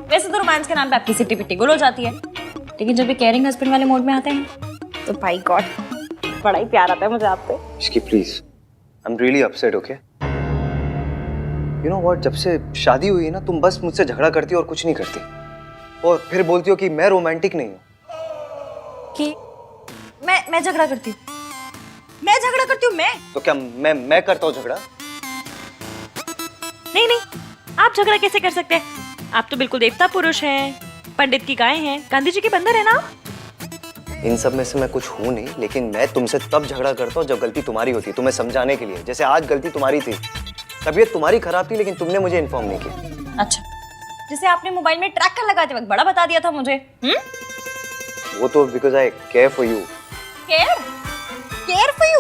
वैसे तो रोमांस के नाम पे आपकी सिटी पिट्टी गुल हो जाती है, लेकिन जब ये केयरिंग हस्बैंड वाले मोड में आते हैं तो भाई गॉड बड़ा ही प्यार आता है मुझे आपसे। Ishki please, I am really upset, okay? You know what, जब से शादी हुई है ना, तुम बस मुझसे झगड़ा करती हो और कुछ नहीं करती, और फिर बोलती हो कि मैं रोमांटिक नहीं हूँ। कि मैं झगड़ा करती हूँ? मैं झगड़ा करती हूँ? मैं तो क्या मैं करता हूँ झगड़ा? नहीं नहीं, आप झगड़ा कैसे कर सकते हैं? आप तो बिल्कुल देवता पुरुष हैं, पंडित की गाय हैं, गांधी जी के बंदर है ना आप? इन सब में से मैं कुछ हूँ नहीं, लेकिन मैं तुमसे तब झगड़ा करता हूँ जब गलती तुम्हारी होती है, तुम्हें समझाने के लिए। जैसे आज गलती तुम्हारी थी, तबीयत तुम्हारी खराब थी, लेकिन तुमने मुझे इन्फॉर्म नहीं किया। अच्छा, जैसे आपने मोबाइल में ट्रैकर लगाते वक्त बड़ा बता दिया था मुझे। वो तो because I care for you. Care for you?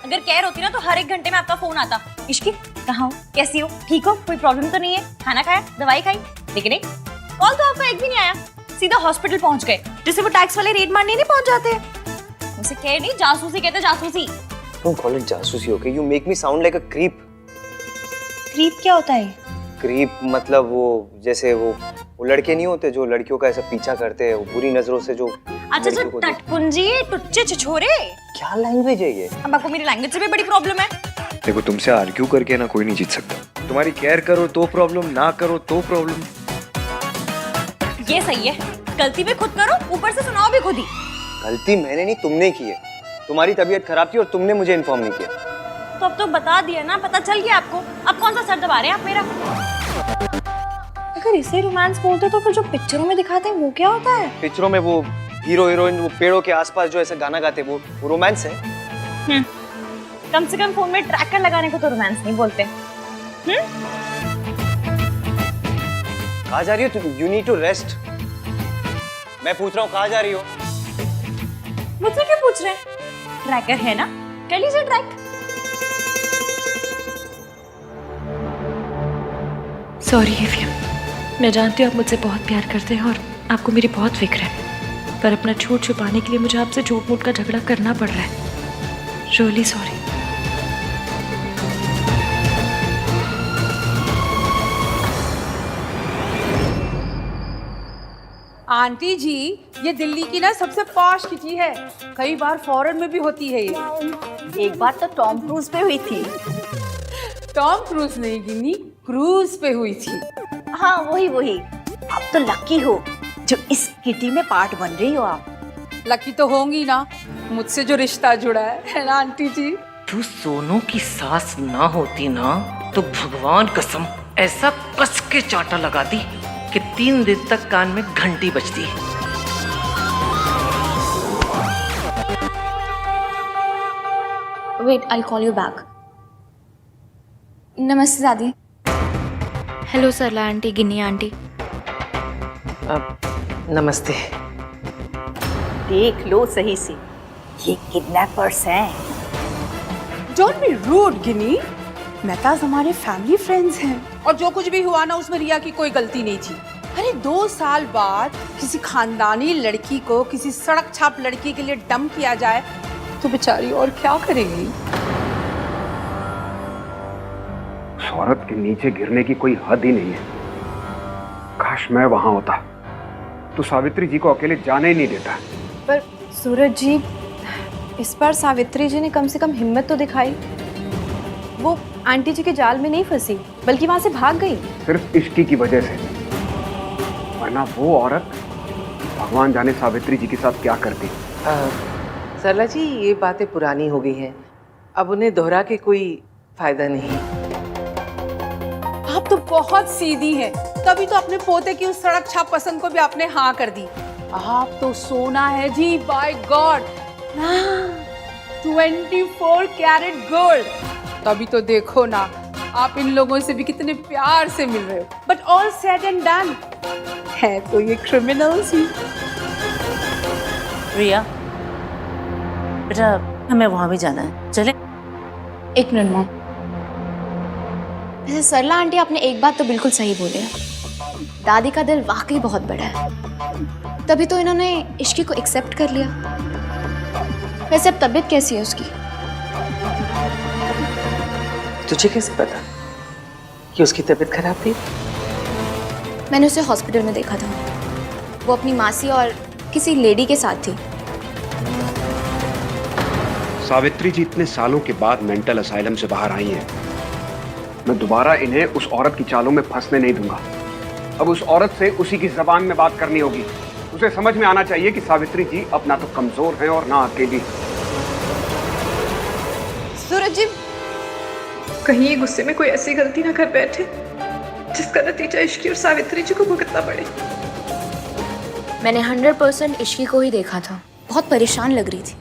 अगर केयर होती ना तो हर 1 घंटे में आपका फोन आता, इश्की कहाँ हो, कैसी हो, ठीक हो, कोई प्रॉब्लम तो नहीं है, खाना खाया, दवाई खाई? लेकिन नहीं, कॉल तो आपका एक भी नहीं आया, सीधा हॉस्पिटल पहुंच गए, जैसे वो टैक्स वाले रेड मारने नहीं पहुंच जाते। उसे केयर नहीं, जासूसी कहते, जासूसी। डोंट कॉल इट जासूसी, okay? You make me sound like a creep. Creep क्या होता है? क्रीप मतलब वो, जैसे वो लड़के नहीं होते जो लड़कियों का ऐसा पीछा करते हैं, वो बुरी नजरों से जो। अच्छा, टटपुंजी, टुच्चे छिछोरे। क्या लैंग्वेज है ये? अब आपको मेरी लैंग्वेज से भी बड़ी प्रॉब्लम है। देखो, तुमसे आर्ग्यू करके ना कोई नहीं जीत सकता। तुम्हारी केयर करो तो प्रॉब्लम, ना करो तो प्रॉब्लम। ये सही है, गलती भी खुद करो, ऊपर से सुनाओ भी खुद ही। गलती मैंने नहीं, तुमने की है। तुम्हारी तबीयत खराब थी और तुमने मुझे इन्फॉर्म नहीं किया। तो अब तो बता दिया ना, पता चल गया आपको, अब कौन सा सर दबा रहे हैं आप मेरा? अगर इसे रोमांस बोलते तो फिर जो पिक्चरों में दिखाते हैं वो क्या होता है? पिक्चरों में वो हीरो हीरोइन वो पेड़ों के आसपास जो ऐसे गाना गाते वो रोमांस है। कम से कम फोन में ट्रैकर लगाने को तो रोमांस नहीं बोलते। कहाँ जा रही हो तुम? You need to rest. मैं पूछ रहा हूँ कहाँ जा रही हो? मुझसे क्यों पूछ रहे हैं? ट्रैकर है ना, कर लीजिए ट्रैक। सॉरी एफियम, मैं जानती हूँ आप मुझसे बहुत प्यार करते हैं और आपको मेरी बहुत फिक्र है, पर अपना झूठ छुपाने के लिए मुझे आपसे झूठ मूठ का झगड़ा करना पड़ रहा है। Really sorry. आंटी जी, ये दिल्ली की ना सबसे पॉश किटी है, कई बार फॉरेन में भी होती है ये। एक बार तो टॉम क्रूज पे हुई थी। टॉम क्रूज नहीं गिनी, क्रूज पे हुई थी। हाँ वही। आप तो लकी हो जो इस किटी में पार्ट बन रही हो आप। लकी तो होंगी ना, मुझसे जो रिश्ता जुड़ा है ना आंटी जी। तू सोनू की सास ना होती ना तो भगवान कसम ऐसा कस के चांटा लगाती कि 3 दिन तक कान में घंटी बजती। Wait, I call you back. नमस्ते दादी। Hello Sarla aunty, Ginni aunty. नमस्ते। देख लो सही से, ये किडनैपर्स हैं। Don't be rude Ginni, Mehtas हमारे फैमिली फ्रेंड्स हैं, और जो कुछ भी हुआ ना उसमें रिया की कोई गलती नहीं थी। अरे 2 साल बाद किसी खानदानी लड़की को किसी सड़क छाप लड़की के लिए डंप किया जाए तो बेचारी और क्या करेगी? उस औरत के नीचे गिरने की कोई हद ही नहीं है। काश मैं वहां होता तो सावित्री जी को अकेले जाने ही नहीं देता। पर सूरज जी, इस बार सावित्री जी ने कम से कम हिम्मत तो दिखाई। वो आंटी जी के जाल में नहीं फंसी, बल्कि वहां से भाग गई। सिर्फ इश्की की वजह से, वरना वो औरत भगवान जाने सावित्री जी के साथ क्या करती। सरला जी, ये बातें पुरानी हो गई हैं, अब उन्हें दोहरा के कोई फायदा नहीं। आप तो बहुत सीधी हैं, तभी तो अपने पोते की उस सड़क छाप पसंद को भी आपने हाँ कर दी। आप तो सोना है जी, बाय गॉड। 24 carat gold. तभी तो देखो ना, आप इन लोगों से भी कितने प्यार से मिल रहे हो। But all said and done, है तो ये क्रिमिनल्स ही। रिया बेटा, हमें वहां भी जाना है, चले? 1 मिनट मॉम। वैसे सरला आंटी, आपने एक बात तो बिल्कुल सही बोली है, दादी का दिल वाकई बहुत बड़ा है, तभी तो इन्होंने इश्की को एक्सेप्ट कर लिया। वैसे अब तबीयत कैसी है उसकी? तुझे कैसे पता कि उसकी तबीयत खराब थी? मैंने उसे हॉस्पिटल में देखा था। वो अपनी मासी और किसी लेडी के साथ थी। सावित्री जी इतने सालों के बाद मेंटल असाइलम से बाहर आई हैं। मैं दोबारा इन्हें उस औरत की चालों में फंसने नहीं दूंगा। अब उस औरत से उसी की जबान में बात करनी होगी। उसे समझ में आना चाहिए कि सावित्री जी अब ना तो कमजोर हैं और ना अकेली। सूरज जी, कहीं ये गुस्से में कोई ऐसी गलती ना कर बैठे जिसका नतीजा इश्की और सावित्री जी को भुगतना पड़े। मैंने 100% इश्की को ही देखा था। बहुत परेशान लग रही थी।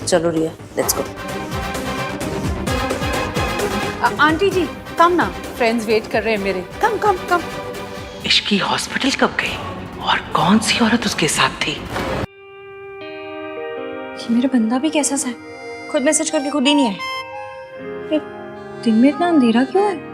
चलो रिया, लेट्स गो। आंटी जी कम ना, फ्रेंड्स वेट कर रहे हैं मेरे। कम कम कम। इश्की हॉस्पिटल कब गई और कौन सी औरत उसके साथ थी? ये मेरा बंदा भी कैसा सा है, खुद मैसेज करके खुद ही नहीं आए। दिन में इतना अंधेरा क्यों है?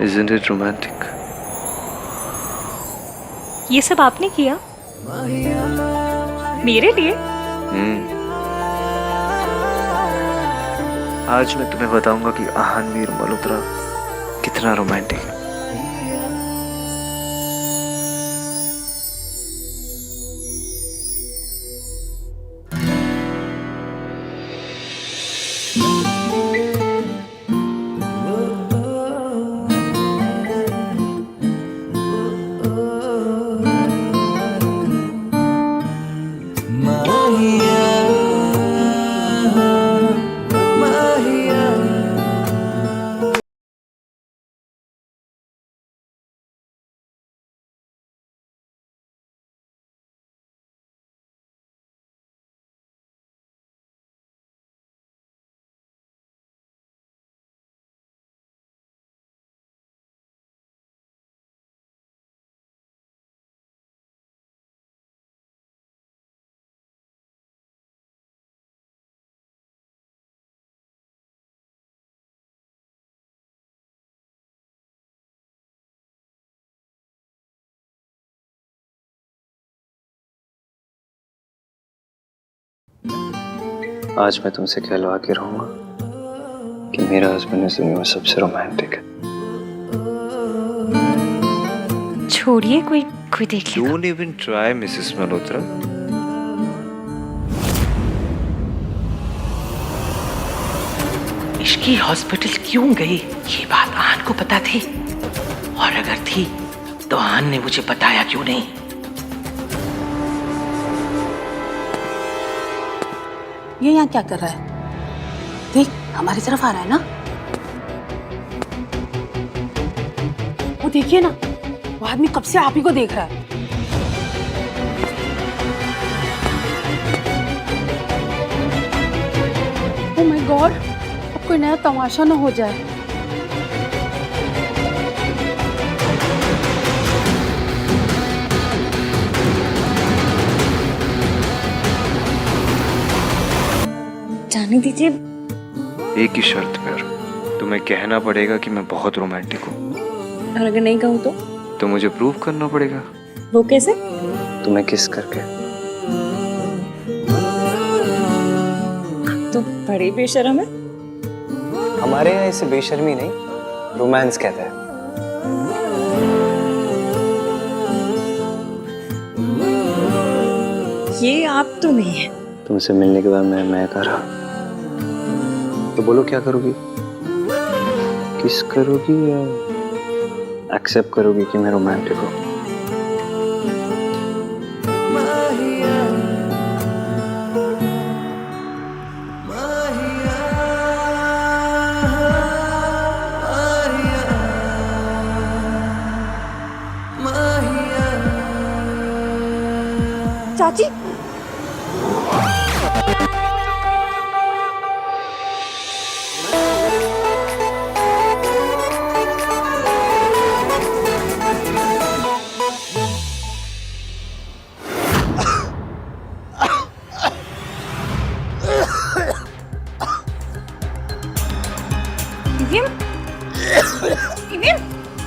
Isn't it romantic? ये सब आपने किया मेरे लिए? आज मैं तुम्हें बताऊंगा कि आहानवीर मल्होत्रा कितना रोमांटिक है। आज मैं तुमसे कहलवा के रहूंगा कि मेरा हस्बैंड इस दुनिया में सबसे रोमांटिक है। छोड़िए, कोई कोई देख लेगा। Don't even try, Mrs Malhotra. Ishki hospital क्यों गई ये बात आन को पता थी, और अगर थी तो आन ने मुझे बताया क्यों नहीं? ये यहाँ क्या कर रहा है? देख, हमारी तरफ आ रहा है ना। वो देखिए ना, वो आदमी कब से आप ही को देख रहा है। ओह माय गॉड, अब कोई नया तमाशा ना हो जाए। जाने दीजिए। एक ही शर्त पर, तुम्हें कहना पड़ेगा कि मैं बहुत रोमांटिक हूँ। और अगर नहीं कहूँ तो मुझे प्रूव करना पड़ेगा। वो कैसे? तुम्हें किस करके। तो बड़ी बेशर्म है। हमारे यहाँ इसे बेशर्मी नहीं, रोमांस कहते हैं। ये आप तो नहीं है। तुमसे मिलने के बाद मैं कर रहा। तो बोलो क्या करोगी? किस करोगी या एक्सेप्ट करोगी कि मैं रोमांटिक हूँ? चाची, इवियम, इवियम,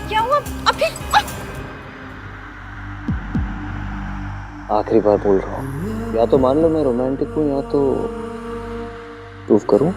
क्या हुआ? अब फिर आखिरी बार बोल रहा हूँ, या तो मान लो मैं रोमांटिक हूँ या तो प्रूफ करूँ।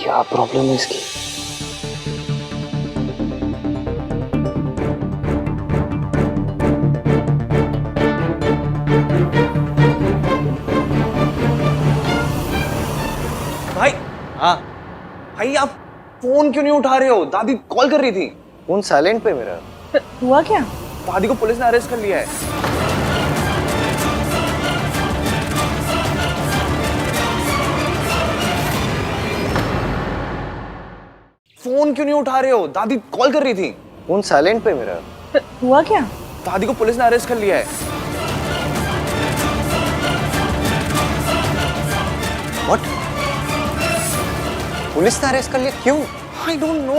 क्या प्रॉब्लम है इसकी? भाई, हाँ, भाई आप फोन क्यों नहीं उठा रहे हो? दादी कॉल कर रही थी। फोन साइलेंट पे मेरा। हुआ क्या? दादी को पुलिस ने अरेस्ट कर लिया है। फोन क्यों नहीं उठा रहे हो? दादी कॉल कर रही थी। फोन साइलेंट पे मेरा। हुआ क्या? दादी को पुलिस ने अरेस्ट कर लिया है। व्हाट? पुलिस ने अरेस्ट कर लिया? क्यों? I don't know.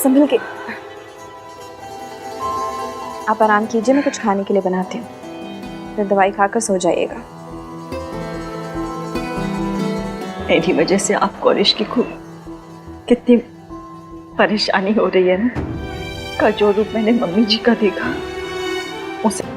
संभल के। आप आराम कीजिए, मैं कुछ खाने के लिए बनाती हूँ, फिर दवाई खाकर सो जाइएगा। मेरी वजह से आपको और इश्की को कितनी परेशानी हो रही है ना। का जो रूप मैंने मम्मी जी का देखा उसे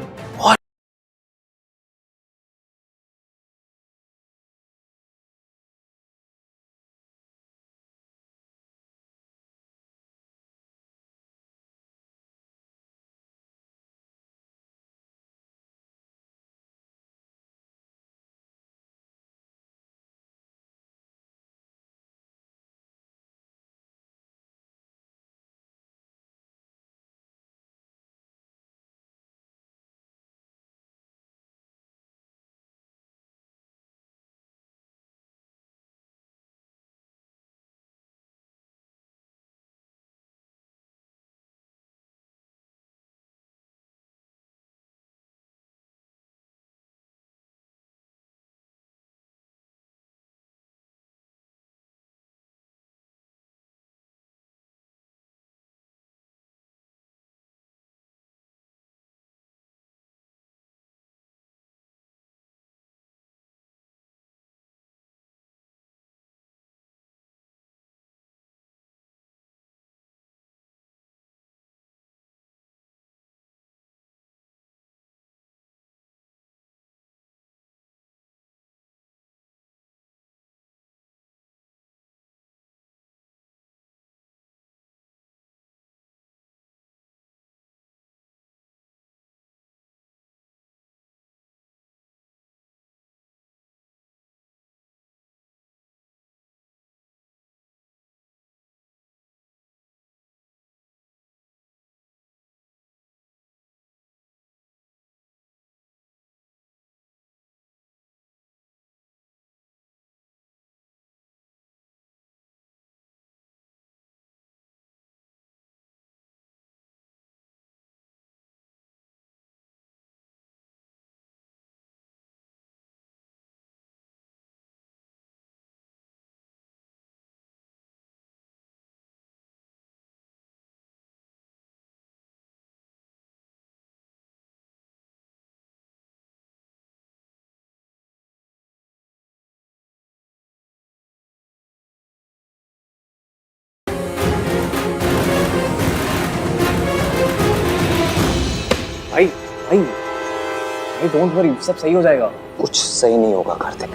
भाई भाई भाई डोंट वरी, सब सही हो जाएगा। कुछ सही नहीं होगा कार्तिक।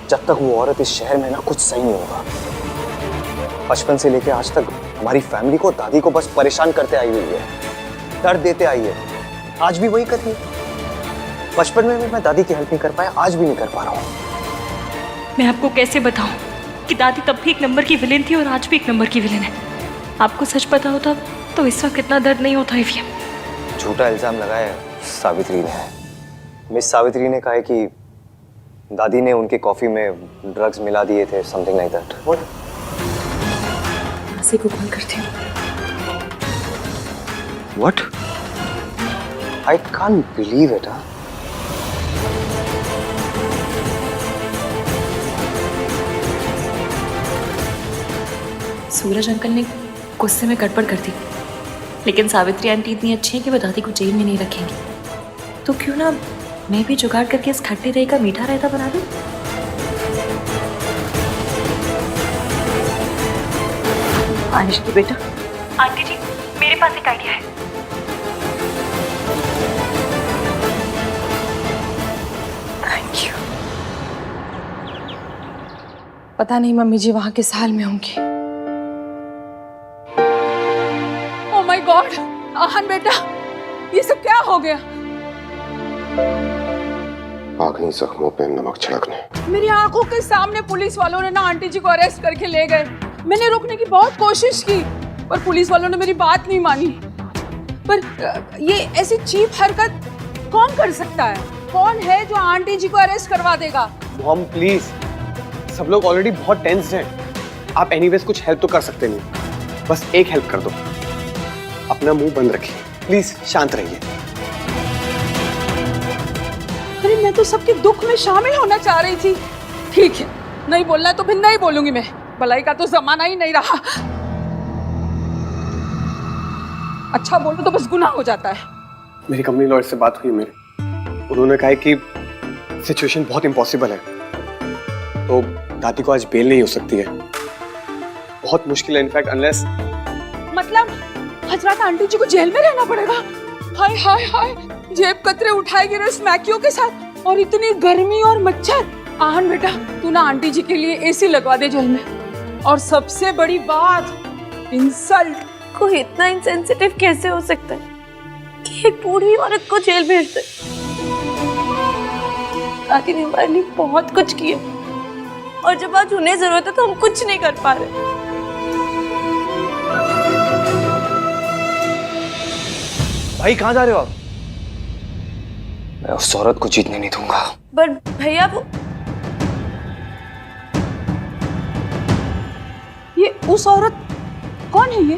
जब तक वो औरत इस शहर में ना, कुछ सही नहीं होगा। बचपन से लेके आज तक हमारी फैमिली को, दादी को बस परेशान करते आई हुई है, दर्द देते आई है। आज भी वही कर रही है। बचपन में भी मैं दादी की हेल्प नहीं कर पाया, आज भी नहीं कर पा रहा हूँ। मैं आपको कैसे बताऊं कि दादी तब भी एक नंबर की विलेन थी और आज भी एक नंबर की विलेन है। आपको सच पता होता तो इस वक्त इतना दर्द नहीं होता इवियम। झूठा इल्जाम लगाया सावित्री ने। मिस सावित्री ने कहा है कि दादी ने उनके कॉफी में ड्रग्स मिला दिए थे, समथिंग लाइक दैट। व्हाट? मासी को कॉल करती हूँ। What? I can't believe it. Suraj uncle ने गुस्से में गड़बड़ कर दी, लेकिन सावित्री आंटी इतनी अच्छी है कि वो दादी को जेल में नहीं रखेंगी। तो क्यों ना मैं भी जुगाड़ करके इस खट्टे दही का मीठा रायता बना दूं? आनिश की बेटा। आंटी जी, मेरे पास एक आइडिया है। Thank you. पता नहीं मम्मी जी वहां किस हाल में होंगी। ओह माय गॉड, आहन बेटा, ये सब क्या हो गया? आखिरी जख्मों पे नमक छिड़कने। मेरी आंखों के सामने पुलिस वालों ने ना आंटी जी को अरेस्ट करके ले गए। मैंने रोकने की बहुत कोशिश की पर पुलिस वालों ने मेरी बात नहीं मानी। पर ये ऐसी चीप हरकत कौन कर सकता है? कौन है जो आंटी जी को अरेस्ट करवा देगा? मॉम प्लीज, सब लोग ऑलरेडी बहुत टेंस्ड हैं। आप एनीवेज कुछ हेल्प तो कर सकते नहीं, बस एक हेल्प कर दो, अपना मुंह बंद रखिए प्लीज, शांत रहिए। अरे मैं तो सबके दुख में शामिल होना चाह रही थी। ठीक है, नहीं बोलना तो फिर नहीं बोलूंगी मैं। भलाई का तो जमाना ही नहीं रहा। अच्छा बोलो तो बस गुनाह हो जाता है। मेरी कंपनी लॉयर से बात हुई मेरे, उन्होंने कहा है कि सिचुएशन बहुत इम्पॉसिबल है, तो दादी को आज बेल नहीं हो सकती है। बहुत मुश्किल है इनफैक्ट, अनलेस मतलब हजरत आंटी जी को जेल में रहना पड़ेगा। हाय हाय हाय, जेब कतरे उठाएगी रस्मैकियों के साथ, और इतनी गर्मी और मच्छर। आहन बेटा, तू ना आंटी जी के लिए एसी लगवा दे जेल में। और सबसे बड़ी बात, इंसल्ट। कोई इतना इंसेंसिटिव कैसे हो सकता है कि एक बूढ़ी औरत को जेल भेज दे? दादी ने हमारे लिए बहुत कुछ किया और जब आज उन्हें जरूरत है तो हम कुछ नहीं कर पा रहे। भाई कहाँ जा रहे हो आप? मैं उस औरत को जीतने नहीं दूंगा। पर भैया वो ये उस औरत कौन है?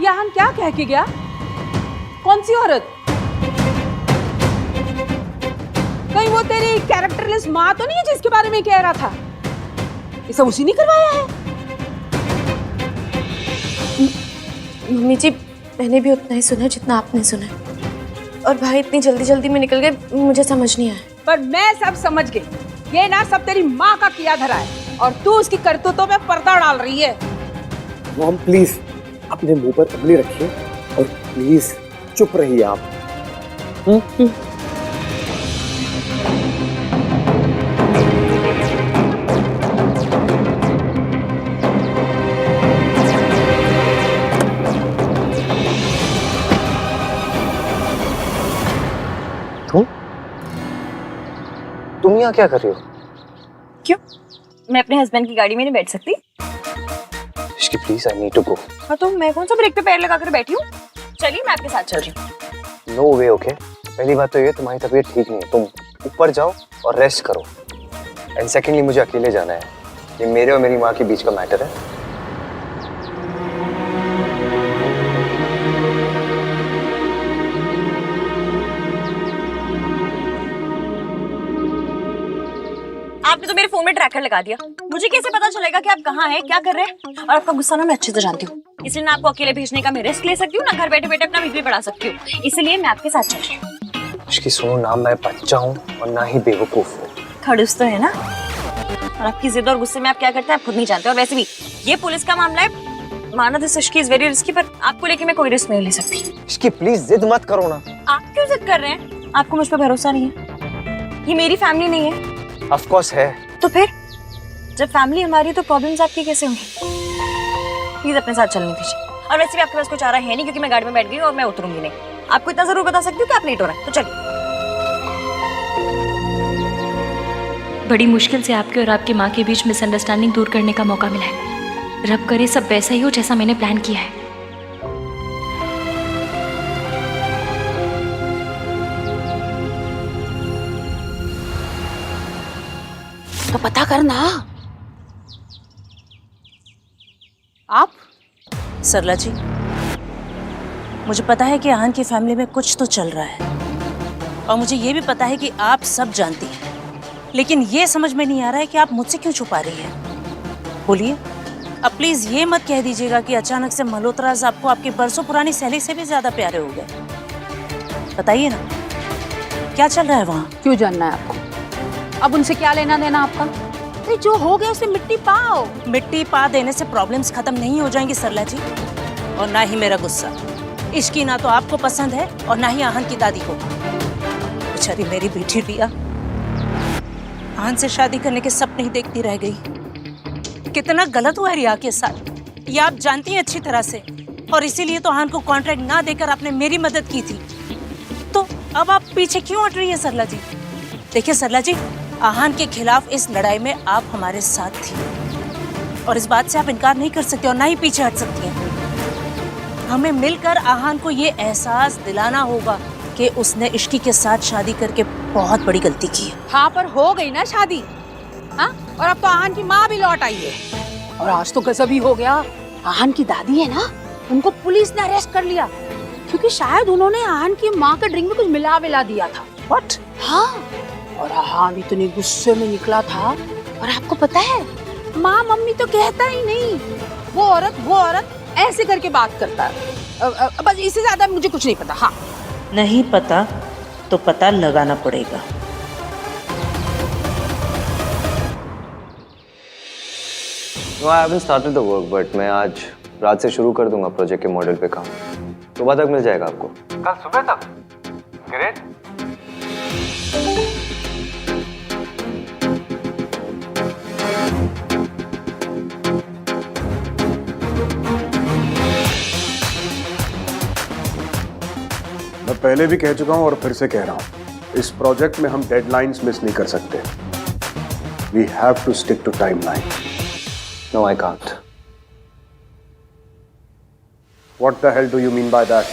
ये आहन क्या कह के गया? कौन सी औरत? कहीं वो तेरी कैरेक्टरलेस माँ तो नहीं है जिसके बारे में कह रहा था? ये सब उसी ने करवाया है? मम्मी जी, मैंने भी उतना ही सुना जितना आपने सुना, और भाई इतनी जल्दी जल्दी में निकल गए, मुझे समझ नहीं आया। पर मैं सब समझ गई। ये ना सब तेरी माँ का किया धरा है और तू उसकी करतूतों में पर्दा डाल रही है। मॉम प्लीज अपने मुंह पर उंगली रखिए और प्लीज चुप रहिए आप। तुम यहाँ क्या कर रही हो? क्यों? मैं अपने हस्बैंड की गाड़ी में नहीं बैठ सकती? Ishki please, I need to go. हाँ तो मैं कौन सा ब्रेक पे पैर लगाकर बैठी हूँ? चलिए मैं आपके साथ चल रही हूँ। नो वे। ओके, पहली बात तो ये, तुम्हारी तबीयत ठीक नहीं है, तुम ऊपर जाओ और रेस्ट करो। एंड सेकेंडली, मुझे अकेले जाना है। ये मेरे और मेरी माँ के बीच का मैटर है। आपने तो मेरे फोन में ट्रैकर लगा दिया। मुझे कैसे पता चलेगा कि आप कहाँ हैं, क्या कर रहे हैं? और आपका गुस्सा ना मैं अच्छे से जानती हूँ, इसलिए ना आपको अकेले भेजने का मैं रिस्क ले सकती हूँ, ना घर बैठे बैठे अपना बीपी बढ़ा सकती हूँ। इसलिए मैं आपके साथ चल रही हूँ। इसकी सुनो, ना मैं बच्चा हूँ और ना ही बेवकूफ हूँ। खड़ूस तो है ना? और आपकी जिद और गुस्से में आप क्या करते हैं आप खुद नहीं जानते। और वैसे भी ये पुलिस का मामला है, माना this Ishki is very risky, पर आपको लेके मैं कोई रिस्क नहीं ले सकती। इसकी प्लीज जिद मत करो ना। आप क्यों जिद कर रहे हैं? आपको मुझ पर भरोसा नहीं है? ये मेरी फैमिली नहीं है? ऑफ कोर्स है। तो फिर जब फैमिली हमारी तो प्रॉब्लम्स आपकी कैसे होंगी? प्लीज अपने साथ चलने दीजिए। और वैसे भी आपके पास कोई चारा है नहीं, क्योंकि मैं गाड़ी में बैठ गई और मैं उतरूंगी नहीं। आपको इतना जरूर बता सकती हूँ कि आप लेट हो रहे हैं, तो चलिए। बड़ी मुश्किल से आपके और आपकी माँ के बीच मिसअंडरस्टैंडिंग दूर करने का मौका मिला है। रब करे सब वैसा ही हो जैसा मैंने प्लान किया है। तो पता करना। आप? सरला जी, मुझे पता है कि आहन की फैमिली में कुछ तो चल रहा है और मुझे ये भी पता है कि आप सब जानती हैं, लेकिन ये समझ में नहीं आ रहा है कि आप मुझसे क्यों छुपा रही हैं। बोलिए। अब प्लीज ये मत कह दीजिएगा कि अचानक से मल्होत्राज आपको आपकी बरसों पुरानी सहेली से भी ज्यादा प्यारे हो गए। बताइए ना, क्या चल रहा है वहाँ? क्यों जानना है आपको? अब उनसे क्या लेना देना आपका? अरे जो हो गया उसे मिट्टी पाओ। मिट्टी पा देने से प्रॉब्लम्स खत्म नहीं हो जाएंगी सरला जी, और ना ही मेरा गुस्सा। इश्की ना तो आपको पसंद है और ना ही आहन की दादी को। बेचारी मेरी बेटी रिया आहन से शादी करने के सपने ही देखती रह गई। कितना गलत हुआ है रिया के साथ, ये आप जानती हैं अच्छी तरह से, और इसीलिए तो आहन को कॉन्ट्रैक्ट ना देकर आपने मेरी मदद की थी। तो अब आप पीछे क्यों हट रही है सरला जी? देखिए सरला जी, आहन के खिलाफ इस लड़ाई में आप हमारे साथ थी और इस बात से आप इनकार नहीं कर सकते और ना ही पीछे हट सकती हैं। हमें मिलकर आहन को ये एहसास दिलाना होगा कि उसने इश्की के साथ शादी करके बहुत बड़ी गलती की है। हाँ, पर हो गई ना शादी। हाँ, और अब तो आहन की माँ भी लौट आई है। और आज तो गजब ही हो गया। आहन की दादी है ना, उनको पुलिस ने अरेस्ट कर लिया क्योंकि शायद उन्होंने आहन की माँ के ड्रिंक में कुछ मिला दिया था। व्हाट? हाँ, और आहन इतने गुस्से में निकला था। और आपको पता है, माँ मम्मी तो कहता ही नहीं, वो औरत ऐसे करके बात करता है। बस इससे ज्यादा मुझे कुछ नहीं पता। हाँ, नहीं पता तो पता लगाना पड़ेगा। No, I haven't started the work, but मैं आज रात से शुरू कर दूंगा प्रोजेक्ट के मॉडल पे काम। सुबह तक मिल जाएगा आपको। कल सुबह तक? ग्रेट। मैं पहले भी कह चुका हूं और फिर से कह रहा हूं, इस प्रोजेक्ट में हम डेडलाइंस मिस नहीं कर सकते। We have to stick to timeline. No, I can't. What the hell do you mean by that?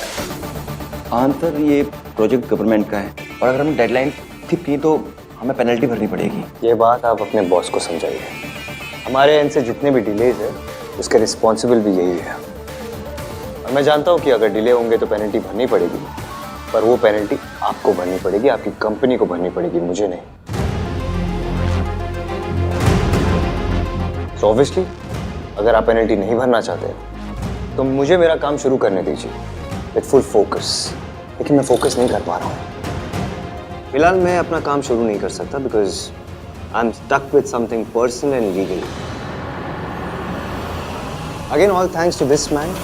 Answer, ये प्रोजेक्ट गवर्नमेंट का है और अगर हम डेडलाइन स्किप की तो हमें पेनल्टी भरनी पड़ेगी। ये बात आप अपने बॉस को समझाइए। हमारे एंड से जितने भी डिलेज है उसके रिस्पॉन्सिबल भी यही है। और मैं जानता हूँ कि अगर डिले होंगे तो पेनल्टी भरनी पड़ेगी, पर वो पेनल्टी आपको भरनी पड़ेगी, आपकी कंपनी को भरनी पड़ेगी, मुझे नहीं। तो ऑब्वियसली अगर आप पेनल्टी नहीं भरना चाहते तो मुझे मेरा काम शुरू करने दीजिए विद फुल फोकस। लेकिन मैं फोकस नहीं कर पा रहा हूँ फिलहाल। मैं अपना काम शुरू नहीं कर सकता because I am stuck with something personal and legal. Again all thanks to this man.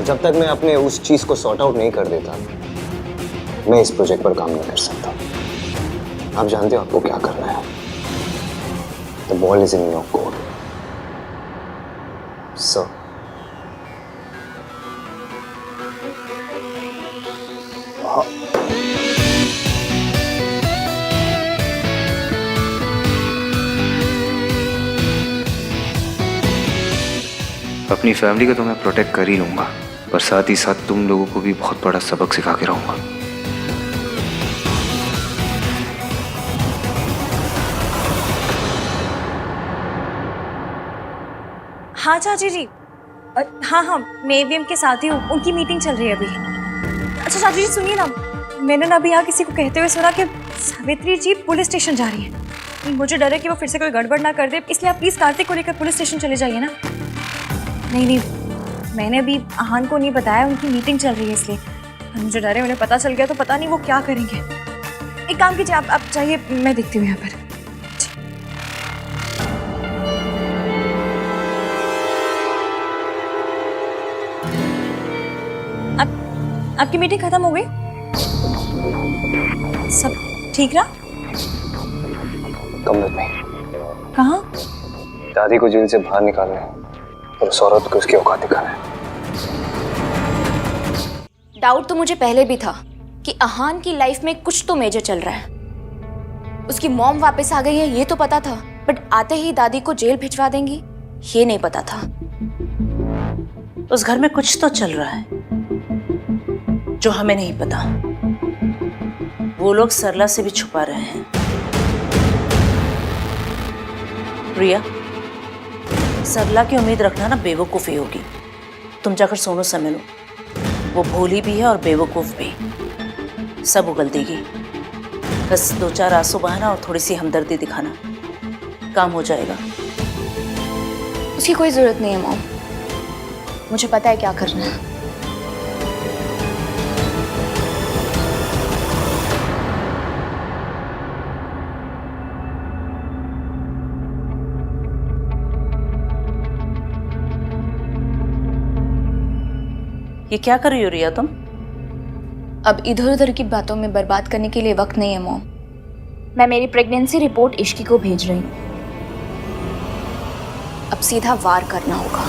जब तक मैं अपने उस चीज को सॉर्ट आउट नहीं कर देता मैं इस प्रोजेक्ट पर काम नहीं कर सकता। आप जानते हो आपको क्या करना है। The ball is in your court, sir. अपनी फैमिली को तो मैं प्रोटेक्ट कर ही लूंगा, पर साथ ही साथ तुम लोगों को भी बहुत बड़ा सबक सिखा के रहूंगा। हाँ चाची जी, हाँ मैं AVM के साथ ही हूँ। उनकी मीटिंग चल रही है अभी। अच्छा चाची जी सुनिए ना, मैंने ना अभी यहाँ किसी को कहते हुए सुना कि सावित्री जी पुलिस स्टेशन जा रही है। मुझे डर है कि वो फिर से कोई गड़बड़ ना कर दे, इसलिए आप प्लीज़ कार्तिक को लेकर पुलिस स्टेशन चले जाइए ना। नहीं, मैंने अभी आहन को नहीं बताया, उनकी मीटिंग चल रही है इसलिए। मुझे डर है उन्हें पता चल गया तो पता नहीं वो क्या करेंगे। एक काम कीजिए, आप चाहिए, मैं देखती हूँ यहाँ पर। आपकी मीटिंग खत्म हो गई? सब ठीक रहा? कम में कहाँ? दादी को जेल से बाहर निकालना है और उस औरत को उसकी औकात दिखाना है। डाउट तो मुझे पहले भी था, कि अहान की लाइफ में कुछ तो मेजर चल रहा है। उसकी मॉम वापस आ गई है ये तो पता था, बट आते ही दादी को जेल भिजवा देंगी ये नहीं पता था। उस घर में कुछ तो चल रहा है जो हमें नहीं पता। वो लोग सरला से भी छुपा रहे हैं। प्रिया, सरला की उम्मीद रखना ना बेवकूफ़ी होगी। तुम जाकर सोनू से मिलो, वो भोली भी है और बेवकूफ़ भी। सब उगल देगी। बस 2-4 आंसू बहाना और थोड़ी सी हमदर्दी दिखाना, काम हो जाएगा। उसकी कोई जरूरत नहीं है मॉम, मुझे पता है क्या करना है। ये क्या कर रही हो रिया तुम? अब इधर उधर की बातों में बर्बाद करने के लिए वक्त नहीं है मॉम। मैं मेरी प्रेगनेंसी रिपोर्ट इश्की को भेज रही हूँ। अब सीधा वार करना होगा।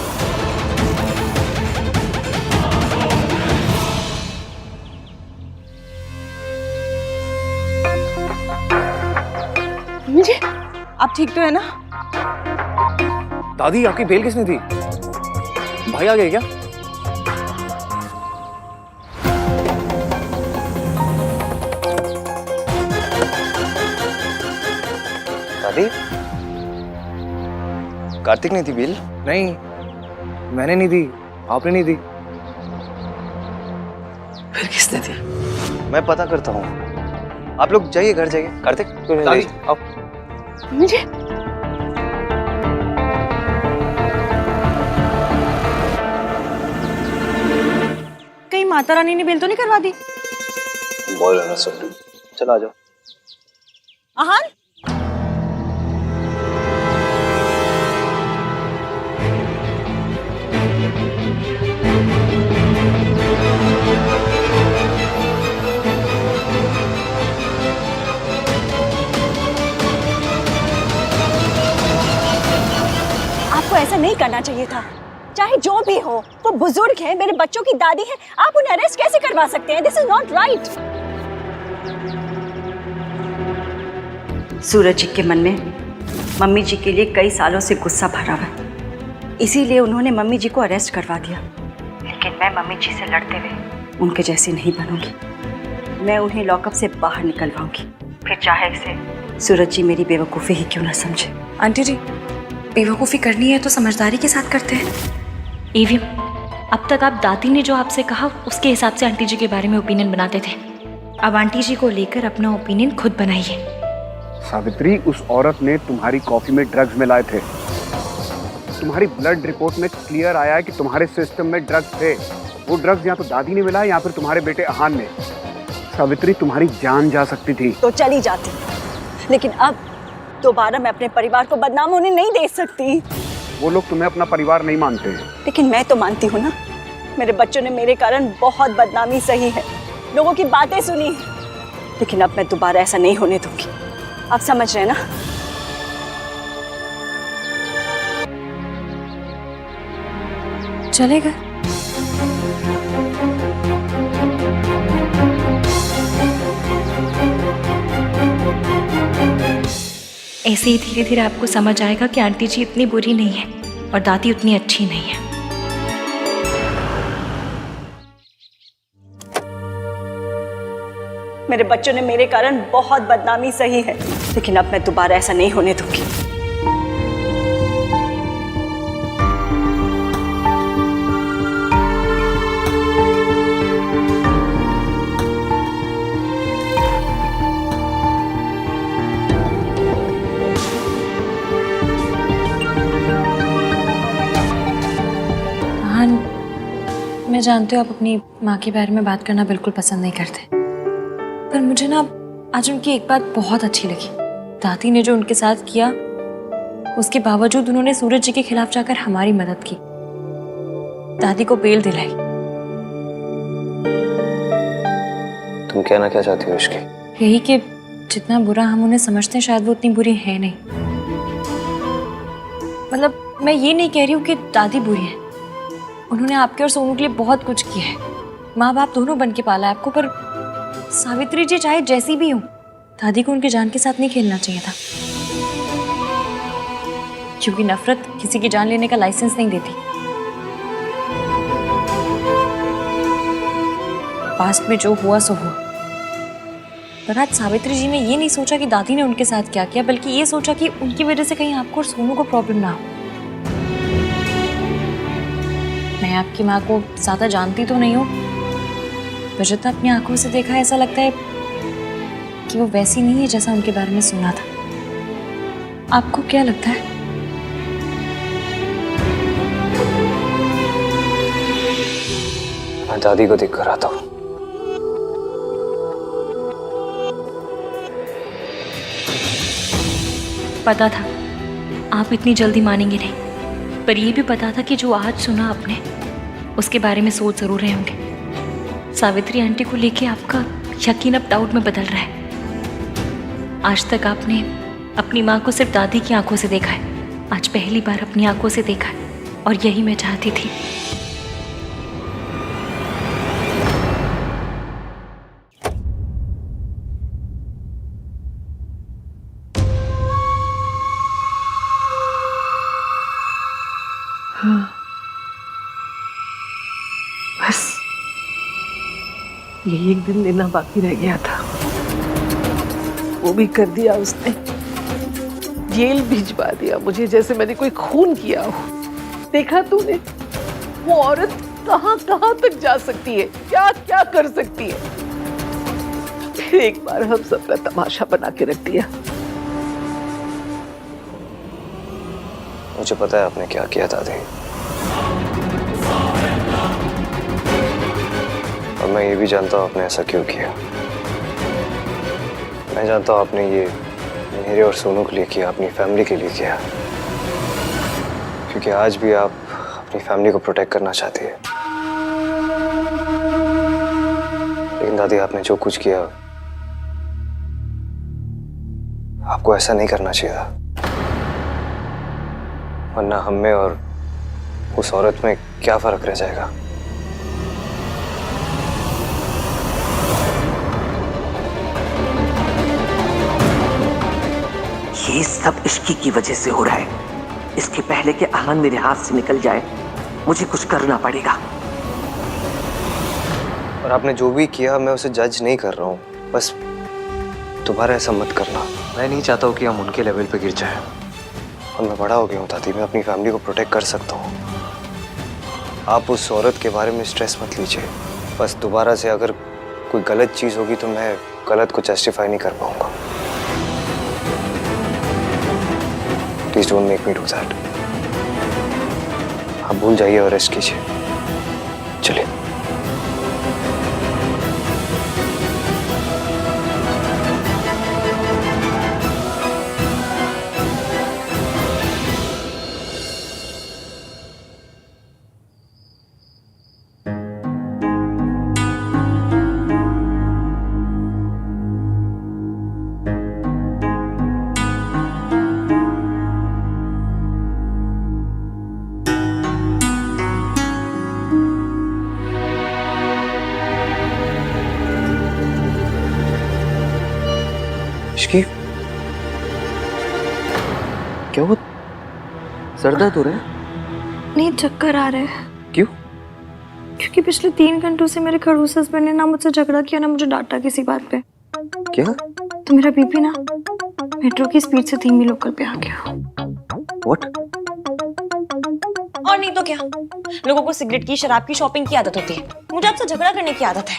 मुझे आप ठीक तो है ना? दादी आपकी बेल किसने दी? भाई आ गए क्या? दादी, कार्तिक ने दी बेल? नहीं, मैंने नहीं दी, आपने नहीं दी। फिर किसने दी? मैं पता करता हूँ। आप लोग जाइए, घर जाइए। कार्तिक, दादी, आओ। मुझे कहीं माता रानी ने बेल तो नहीं करवा दी? बोल रहा ना सब। चलो आ जाओ। अहान, आपको ऐसा नहीं करना चाहिए था। चाहे जो भी हो, वो बुजुर्ग है, मेरे बच्चों की दादी है, आप उन्हें अरेस्ट कैसे करवा सकते हैं? This is not right. Suraj ji के मन में मम्मी जी के लिए कई सालों से गुस्सा भरा हुआ है, इसीलिए उन्होंने मम्मी जी को अरेस्ट करवा दिया। लेकिन मैं मम्मी जी से लड़ते हुए उनके जैसी नहीं बनूंगी। मैं उन्हें लॉकअप से बाहर निकलवाऊंगी, फिर चाहे इसे सूरज जी मेरी बेवकूफ़ी ही क्यों ना समझे। आंटी जी, बेवकूफ़ी करनी है तो समझदारी के साथ करते हैं। एवियम, अब तक आप दादी ने जो आपसे कहा उसके हिसाब से आंटी जी के बारे में ओपिनियन बनाते थे। अब आंटी जी को लेकर अपना ओपिनियन खुद बनाइए। सावित्री, उस औरत ने तुम्हारी कॉफी में ड्रग्स मिलाए थे। तुम्हारी ब्लड रिपोर्ट में क्लियर आया है कि तुम्हारे सिस्टम में ड्रग्स थे। वो ड्रग्स या तो दादी ने मिलाए या फिर तुम्हारे बेटे अहान ने। सावित्री, तुम्हारी जान जा सकती थी। तो चली जाती, लेकिन अब दोबारा मैं अपने परिवार को बदनाम होने नहीं दे सकती। वो लोग तुम्हें अपना परिवार नहीं मानते हैं। लेकिन मैं तो मानती हूँ ना। मेरे बच्चों ने मेरे कारण बहुत बदनामी सही है, लोगों की बातें सुनी है, लेकिन अब मैं दोबारा ऐसा नहीं होने दूंगी। आप समझ रहे हैं ना? चलेगा। ऐसे ही धीरे धीरे आपको समझ आएगा कि आंटी जी इतनी बुरी नहीं है और दादी उतनी अच्छी नहीं है। मेरे बच्चों ने मेरे कारण बहुत बदनामी सही है, लेकिन अब मैं दोबारा ऐसा नहीं होने दूंगी। मैं जानती हूँ आप अपनी माँ के बारे में बात करना बिल्कुल पसंद नहीं करते, पर मुझे ना आज उनकी एक बात बहुत अच्छी लगी। दादी ने जो उनके साथ किया, उसके बावजूद उन्होंने सूरज जी के खिलाफ जाकर हमारी मदद की, दादी को बेल दिलाई। तुम कहना क्या चाहती हो इसकी? यही कि जितना बुरा हम उन्हें समझते हैं शायद वो उतनी बुरी है नहीं। मतलब मैं ये नहीं कह रही हूँ कि दादी बुरी है, उन्होंने आपके और सोनू के लिए बहुत कुछ किया है, माँ बाप दोनों बन के पाला है आपको, पर सावित्री जी चाहे जैसी भी हो, दादी को उनकी जान के साथ नहीं खेलना चाहिए था, क्योंकि नफरत किसी की जान लेने का लाइसेंस नहीं देती। पास्ट में जो हुआ सो हुआ, पर आज सावित्री जी ने ये नहीं सोचा कि दादी ने उनके साथ क्या किया, बल्कि ये सोचा कि उनकी वजह से कहीं आपको और सोनू को प्रॉब्लम ना हो। मैं आपकी माँ को ज्यादा जानती तो नहीं हूँ, पर जितना अपनी आंखों से देखा ऐसा लगता है कि वो वैसी नहीं है जैसा उनके बारे में सुना था। आपको क्या लगता है? मैं दादी को देख कर आता हूँ। पता था आप इतनी जल्दी मानेंगे नहीं, पर यह भी पता था कि जो आज सुना आपने उसके बारे में सोच जरूर रहे होंगे। सावित्री आंटी को लेके आपका यकीन अब डाउट में बदल रहा है। आज तक आपने अपनी माँ को सिर्फ दादी की आंखों से देखा है, आज पहली बार अपनी आंखों से देखा है, और यही मैं चाहती थी। बस ये एक दिन देना बाकी रह गया था, वो भी कर दिया उसने। जेल भिजवा दिया मुझे, जैसे मैंने कोई खून किया हो। देखा तूने वो औरत कहां कहां तक जा सकती है, क्या क्या कर सकती है। फिर एक बार हम सबका तमाशा बना के रख दिया। मुझे पता है आपने क्या किया दादी, और मैं ये भी जानता हूँ आपने ऐसा क्यों किया। मैं जानता हूँ आपने ये मेरे और सोनू के लिए किया, अपनी फैमिली के लिए किया, क्योंकि आज भी आप अपनी फैमिली को प्रोटेक्ट करना चाहती है। लेकिन दादी आपने जो कुछ किया, आपको ऐसा नहीं करना चाहिए था, वरना हम में और उस औरत में क्या फर्क रह जाएगा। ये सब इश्की की वजह से हो रहा है। इसके पहले कि आहन मेरे हाथ से निकल जाए, मुझे कुछ करना पड़ेगा। और आपने जो भी किया, मैं उसे जज नहीं कर रहा हूँ, बस दोबारा ऐसा मत करना। मैं नहीं चाहता हूँ कि हम उनके लेवल पे गिर जाए, और मैं बड़ा हो गया हूँ दादी, मैं अपनी फैमिली को प्रोटेक्ट कर सकता हूँ। आप उस औरत के बारे में स्ट्रेस मत लीजिए। बस दोबारा से अगर कोई गलत चीज़ होगी तो मैं गलत को जस्टिफाई नहीं कर पाऊंगा। Please don't make me do that. आप भूल जाइए और रेस्ट कीजिए। चलिए। इश्की, क्या हुआ? सर दर्द हो रहा है? नहीं, चक्कर आ रहे हैं। क्यों? क्योंकि पिछले 3 घंटों से मेरे खड़ूस हस्बैंड ने ना मुझसे झगड़ा किया, ना मुझे डांटा किसी बात पे। क्या? तो मेरा बीपी ना मेट्रो की स्पीड से धीमी लोकल पे आ गया। What? और नहीं तो क्या, लोगों को सिगरेट की, शराब की, शॉपिंग की आदत होती है, मुझे आपसे झगड़ा करने की आदत है।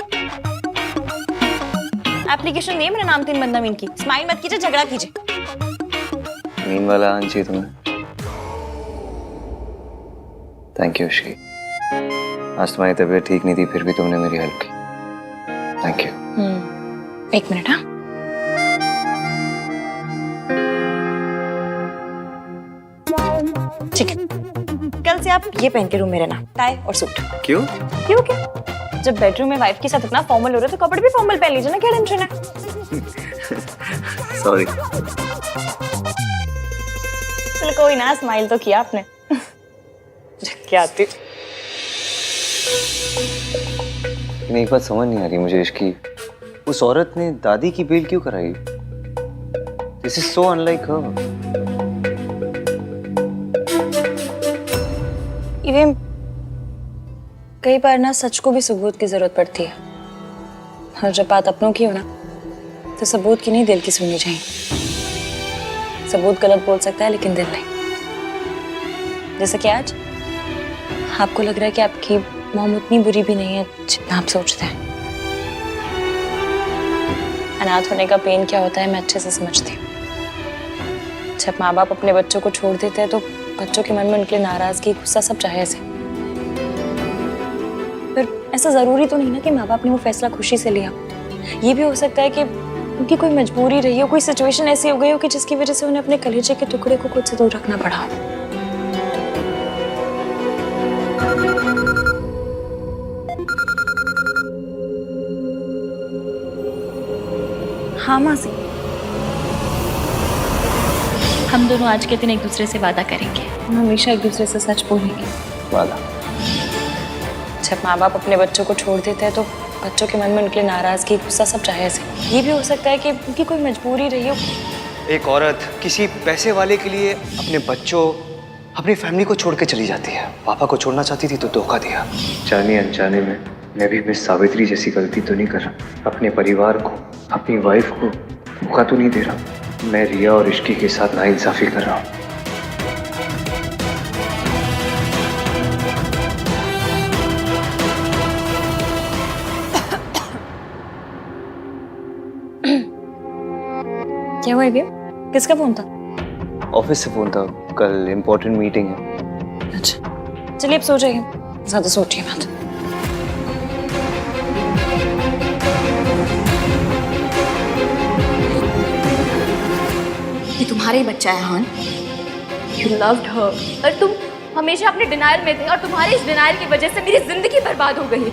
एप्लीकेशन दिए मेरा नाम 3 बंदा मीन की। स्माइल मत कीजिए, झगड़ा कीजिए। मीन वाला आना चाहिए तुम्हें। Thank you Ishki. आज तुम्हारी तबीयत ठीक नहीं थी, फिर भी तुमने मेरी हेल्प की। Thank you. 1 मिनट। हाँ, ठीक है, कल से आप ये पहन के रूम में रहना, टाई और सूट। क्यों? क्यों क्या? जब बेडरूम में वाइफ के साथ इतना फॉर्मल हो रहे हो तो कपड़े भी फॉर्मल पहन लीजिए ना, क्या टेंशन है? सॉरी। चलो कोई ना, स्माइल तो किया आपने। क्या आती। नहीं, एक बात समझ नहीं आ रही मुझे इश्की, उस औरत ने दादी की बेल क्यों कराई? This is so unlike her. Even कई बार ना सच को भी सबूत की जरूरत पड़ती है, और जब बात अपनों की हो ना तो सबूत की नहीं दिल की सुननी चाहिए। सबूत गलत बोल सकता है लेकिन दिल नहीं। जैसे कि आज आपको लग रहा है कि आपकी मॉम उतनी बुरी भी नहीं है जितना आप सोचते हैं। अनाथ होने का पेन क्या होता है मैं अच्छे से समझती हूँ। जब माँ बाप अपने बच्चों को छोड़ देते हैं तो बच्चों के मन में उनके नाराजगी, गुस्सा सब जायज है। पर ऐसा जरूरी तो नहीं ना कि माँ बाप ने वो फैसला खुशी से लिया। ये भी हो सकता है कि उनकी कोई मजबूरी रही हो, कोई सिचुएशन ऐसी हो गई हो कि जिसकी वजह से उन्हें अपने कलेजे के टुकड़े को खुद से दूर रखना पड़ा हो। हाँ मासी, हम दोनों आज के दिन एक दूसरे से वादा करेंगे, हम हमेशा एक दूसरे से सच बोलेंगे। वादा? जब माँ बाप अपने बच्चों को छोड़ देते हैं तो बच्चों के मन में उनके नाराजगी, गुस्सा सब जायज है। ये भी हो सकता है कि उनकी कोई मजबूरी रही हो। एक औरत किसी पैसे वाले के लिए अपने बच्चों, अपनी फैमिली को छोड़ के चली जाती है। पापा को छोड़ना चाहती थी तो धोखा दिया। जाने अनजाने में मैं भी मिस सावित्री जैसी गलती तो नहीं कर रहा। अपने परिवार को, अपनी वाइफ को धोखा तो नहीं दे रहा। मैं रिया और इश्की के साथ नाइंसाफी कर रहा हूँ। क्या हुआ ये? किसका फोन था? ऑफिस से फोन था, कल इम्पोर्टेंट मीटिंग है। अच्छा चलिए अब सो जाइए, ज्यादा सोचिए मत। ये तुम्हारा ही बच्चा है हान। यू लव्ड हर और तुम हमेशा अपने डिनायर में थे और तुम्हारे इस डिनायर की वजह से मेरी जिंदगी बर्बाद हो गई।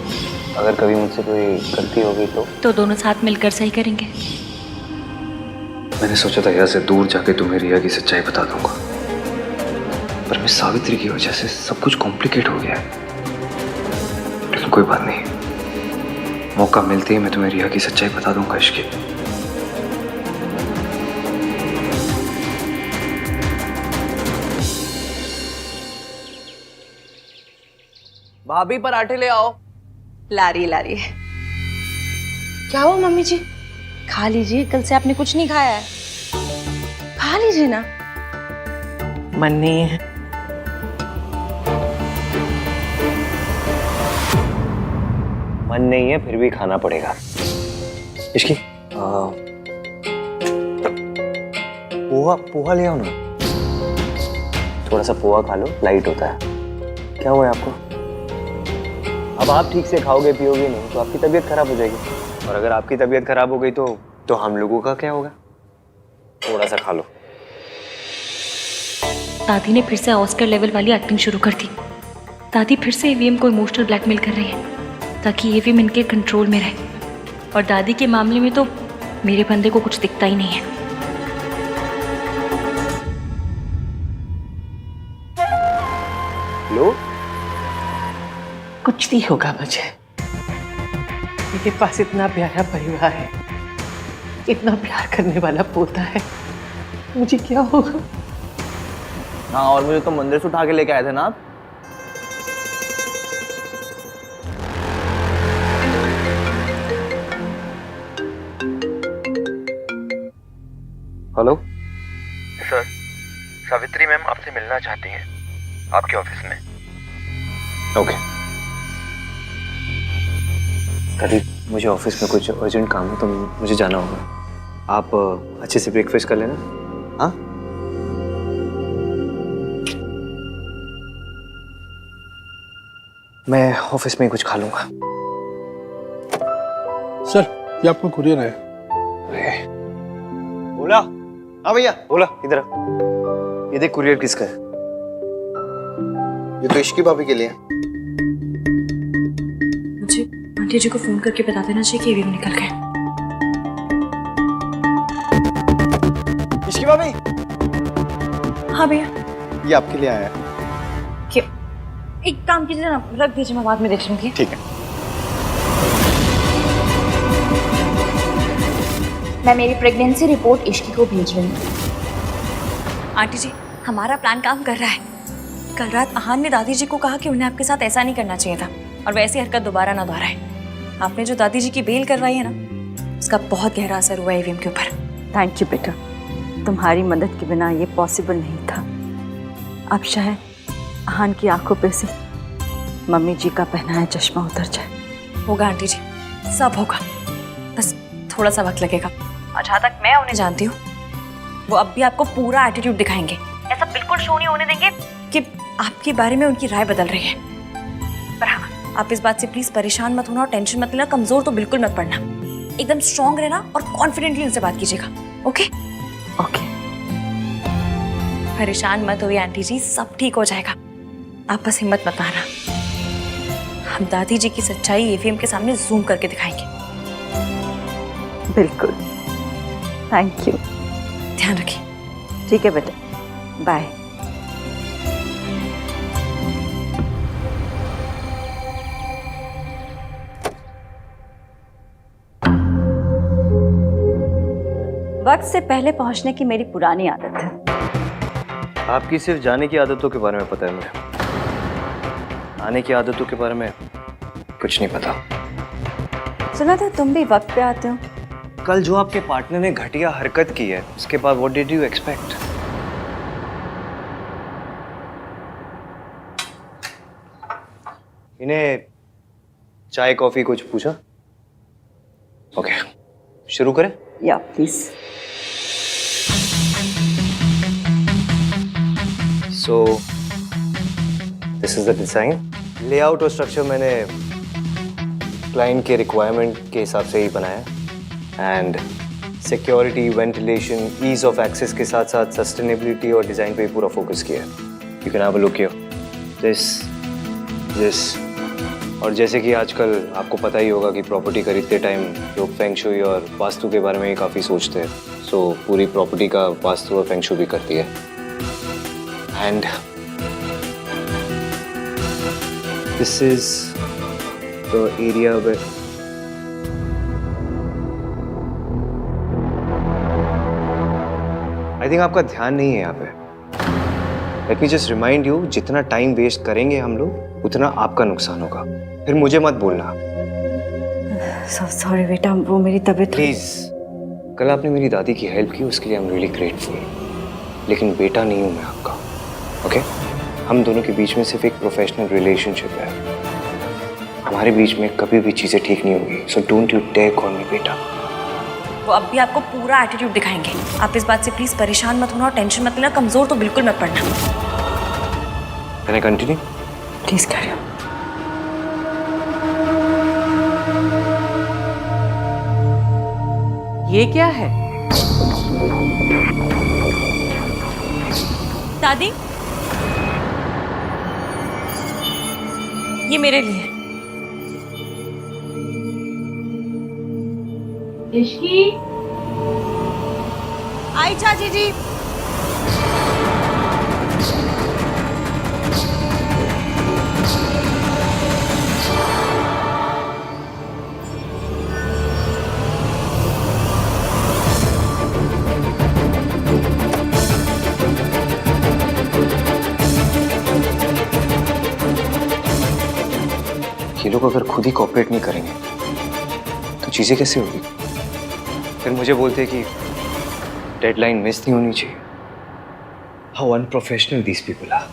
अगर कभी मुझसे कोई गलती हो गई तो दोनों साथ मिलकर सही करेंगे। मैंने सोचा था यहाँ से दूर जाके तुम्हें रिया की सच्चाई बता दूंगा, पर मिस सावित्री की वजह से सब कुछ कॉम्प्लिकेट हो गया है। लेकिन कोई बात नहीं, मौका मिलते ही मैं तुम्हें रिया की सच्चाई बता दूंगा। इश्की, भाभी पराठे ले आओ। लारी लारी। क्या हुआ मम्मी जी? खा लीजिए, कल से आपने कुछ नहीं खाया है। खा लीजिए ना। मन नहीं है। मन नहीं है फिर भी खाना पड़ेगा। इश्की, पोहा पोहा ले आओ ना। थोड़ा सा पोहा खा लो, लाइट होता है। क्या हुआ है आपको? अब आप ठीक से खाओगे पियोगे नहीं तो आपकी तबीयत खराब हो जाएगी, और अगर आपकी तबीयत खराब हो गई तो हम लोगों का क्या होगा? थोड़ा सा खा लो। दादी ने फिर से ऑस्कर लेवल वाली एक्टिंग शुरू कर दी। दादी फिर से ईवीएम को इमोशनल ब्लैकमेल कर रही है ताकि ईवीएम इनके कंट्रोल में रहे, और दादी के मामले में तो मेरे बंदे को कुछ दिखता ही नहीं है। लो, कुछ नहीं होगा मुझे। मेरे पास इतना प्यारा परिवार है, इतना प्यार करने वाला पोता है, मुझे क्या होगा? हाँ, और मुझे तो मंदिर से उठा के लेके आए थे ना आप। हेलो सर, सावित्री मैम आपसे मिलना चाहती हैं आपके ऑफिस में। ओके। दादी, मुझे ऑफिस में कुछ अर्जेंट काम है तो मुझे जाना होगा। आप अच्छे से ब्रेकफास्ट कर लेना। हाँ, मैं ऑफिस में ही कुछ खा लूंगा। सर, ये आपका कुरियर है। बोला? हाँ भैया, बोला। इधर आ। ये देख, कुरियर किसका है? ये तो इश्की भाभी के लिए है। मुझे आंटी जी को फोन करके बता देना चाहिए कि ईवीएम निकल गए। इश्की भाभी, हाँ भैया। ये आपके लिए आया है। क्यों? एक काम कीजिए ना, रख दीजिए, मैं बाद में देख लूंगी। ठीक है। मैं मेरी प्रेगनेंसी रिपोर्ट इश्की को भेज रही हूँ। आंटी जी, हमारा प्लान काम कर रहा है। कल रात आहान ने दादी जी को कहा कि उन्हें आपके साथ ऐसा नहीं करना चाहिए था और वैसी हरकत दोबारा ना दोहराए। आपने जो दादी जी की बेल करवाई है ना, उसका बहुत गहरा असर हुआ ईवीएम के ऊपर। थैंक यू बेटा, तुम्हारी मदद के बिना ये पॉसिबल नहीं था। अब शायद आहान की आंखों पे से मम्मी जी का पहनाया चश्मा उतर जाए। होगा आंटी जी, सब होगा, बस थोड़ा सा वक्त लगेगा। और जहाँ तक मैं उन्हें जानती हूँ, वो अब भी आपको पूरा एटीट्यूड दिखाएंगे। ऐसा बिल्कुल शो नहीं होने देंगे कि आपके बारे में उनकी राय बदल रही है। पर हाँ, आप इस बात से प्लीज परेशान मत होना और टेंशन मत लेना, कमजोर तो बिल्कुल मत पड़ना। एकदम स्ट्रांग रहना और कॉन्फिडेंटली उनसे बात कीजिएगा। Okay okay. परेशान मत होइए आंटी जी, सब ठीक हो जाएगा। आप बस हिम्मत मत हारना। हम दादी जी की सच्चाई ईवीएम के सामने जूम करके दिखाएंगे। बिल्कुल, थैंक यू। ध्यान रखिए। ठीक है बेटा, बाय। वक्त से पहले पहुंचने की मेरी पुरानी आदत है। आपकी सिर्फ जाने की आदतों के बारे में पता है मुझे, आने की आदतों के बारे में कुछ नहीं पता। सुना था तुम भी वक्त पे आते हो। कल जो आपके पार्टनर ने घटिया हरकत की है, उसके बाद व्हाट डिड यू एक्सपेक्ट? इन्हें चाय कॉफी कुछ पूछा? ओके, शुरू करें? या please. So, this is the design. Layout और स्ट्रक्चर मैंने क्लाइंट के रिक्वायरमेंट के हिसाब से ही बनाया and security, ventilation, ease of access के साथ साथ सस्टेनेबिलिटी और डिज़ाइन पे पूरा फोकस किया है। You can have a look here. This और जैसे कि आजकल आपको पता ही होगा कि प्रॉपर्टी खरीदते टाइम लोग फेंग शुई और वास्तु के बारे में ही काफ़ी सोचते हैं। सो पूरी प्रॉपर्टी का वास्तु और फेंग शुई भी करती है। And this is the area where I think आपका ध्यान नहीं है यहाँ पे। Let me just remind you, जितना टाइम वेस्ट करेंगे हम लोग उतना आपका नुकसान होगा। फिर मुझे मत बोलना। सॉरी बेटा, वो मेरी तबीयत। प्लीज, कल आपने मेरी दादी की हेल्प की, उसके लिए आई एम रियली ग्रेटफुल। लेकिन बेटा नहीं हूँ मैं आपका। ओके? हम दोनों के बीच में सिर्फ एक प्रोफेशनल रिलेशनशिप है। हमारे बीच में कभी भी चीजें ठीक नहीं होगी। So don't you dare call me बेटा। वो अब भी आपको पूरा एटीट्यूड दिखाएंगे। आप इस बात से प्लीज परेशान मत होना और टेंशन मत लेना, कमजोर तो बिल्कुल मत पड़ना। Can I continue? Please carry on. ये क्या है? दादी, ये मेरे लिए। इश्की, आई चाची जी। ये लोग अगर खुद ही कॉपरेट नहीं करेंगे तो चीजें कैसे होगी? फिर मुझे बोलते कि डेडलाइन मिस नहीं होनी चाहिए। How unprofessional these people are.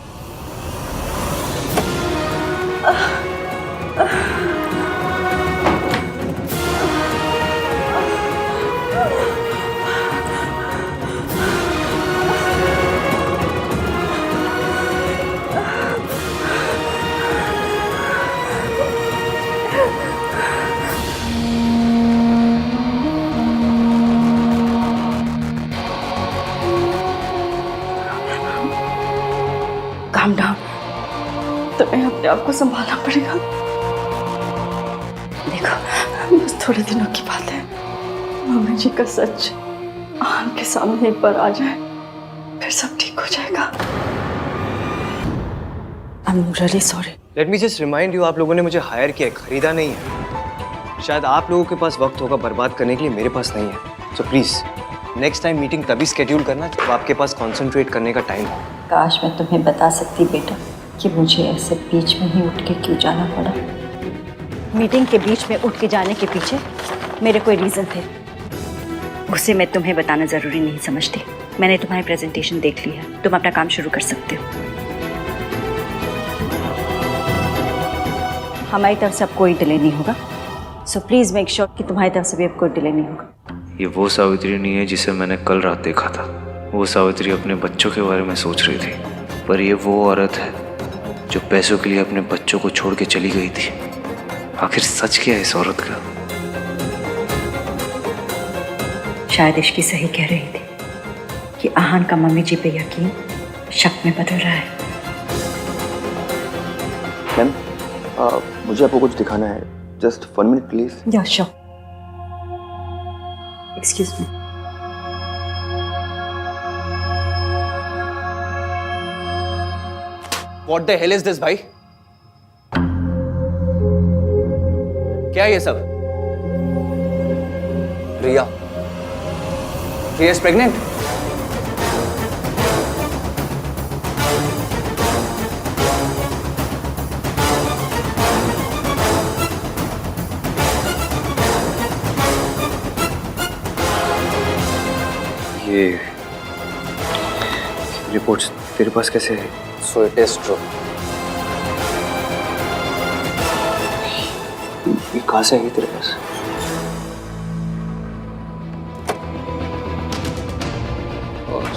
Calm down, तुम्हें अपने आप को संभालना पड़ेगा। देखो, बस थोड़े दिनों की बात है। मम्मी जी का सच आहान के सामने एक बार आ जाए, फिर सब ठीक हो जाएगा। I am really sorry. Let me just remind you, आप लोगों ने मुझे हायर किया है, खरीदा नहीं है। शायद आप लोगों के पास वक्त होगा बर्बाद करने के लिए, मेरे पास नहीं है। So please next time meeting तभी स्केड्यूल करना जब आपके पास कंसंट्रेट करने का टाइम हो। काश मैं तुम्हें बता सकती बेटा कि मुझे ऐसे बीच में ही उठ के क्यों जाना पड़ा। मीटिंग के बीच में उठ के जाने के पीछे मेरे कोई रीज़न थे, उसे मैं तुम्हें बताना ज़रूरी नहीं समझती। मैंने तुम्हारी प्रेजेंटेशन देख ली है, तुम अपना काम शुरू कर सकते हो। हमारी तरफ से अब कोई डिले नहीं होगा, सो प्लीज़ मेक श्योर कि तुम्हारी तरफ से भी अब कोई डिले नहीं होगा। ये वो सावित्री नहीं है जिसे मैंने कल रात देखा था। वो सावित्री अपने बच्चों के बारे में सोच रही थी, पर ये वो औरत है जो पैसों के लिए अपने बच्चों को छोड़ के चली गई थी। आखिर सच क्या है इस औरत का? शायद इश्की सही कह रही थी कि आहान का मम्मी जी पे यकीन शक में बदल रहा है। मैम मुझे आपको कुछ दिखाना है, जस्ट 1 मिनट प्लीज। या sure, excuse me. What the hell is this, भाई? क्या है ये सब? रिया is pregnant? ये रिपोर्ट्स तेरे पास कैसे है? So it is true. ये कहाँ से आई तेरे पास?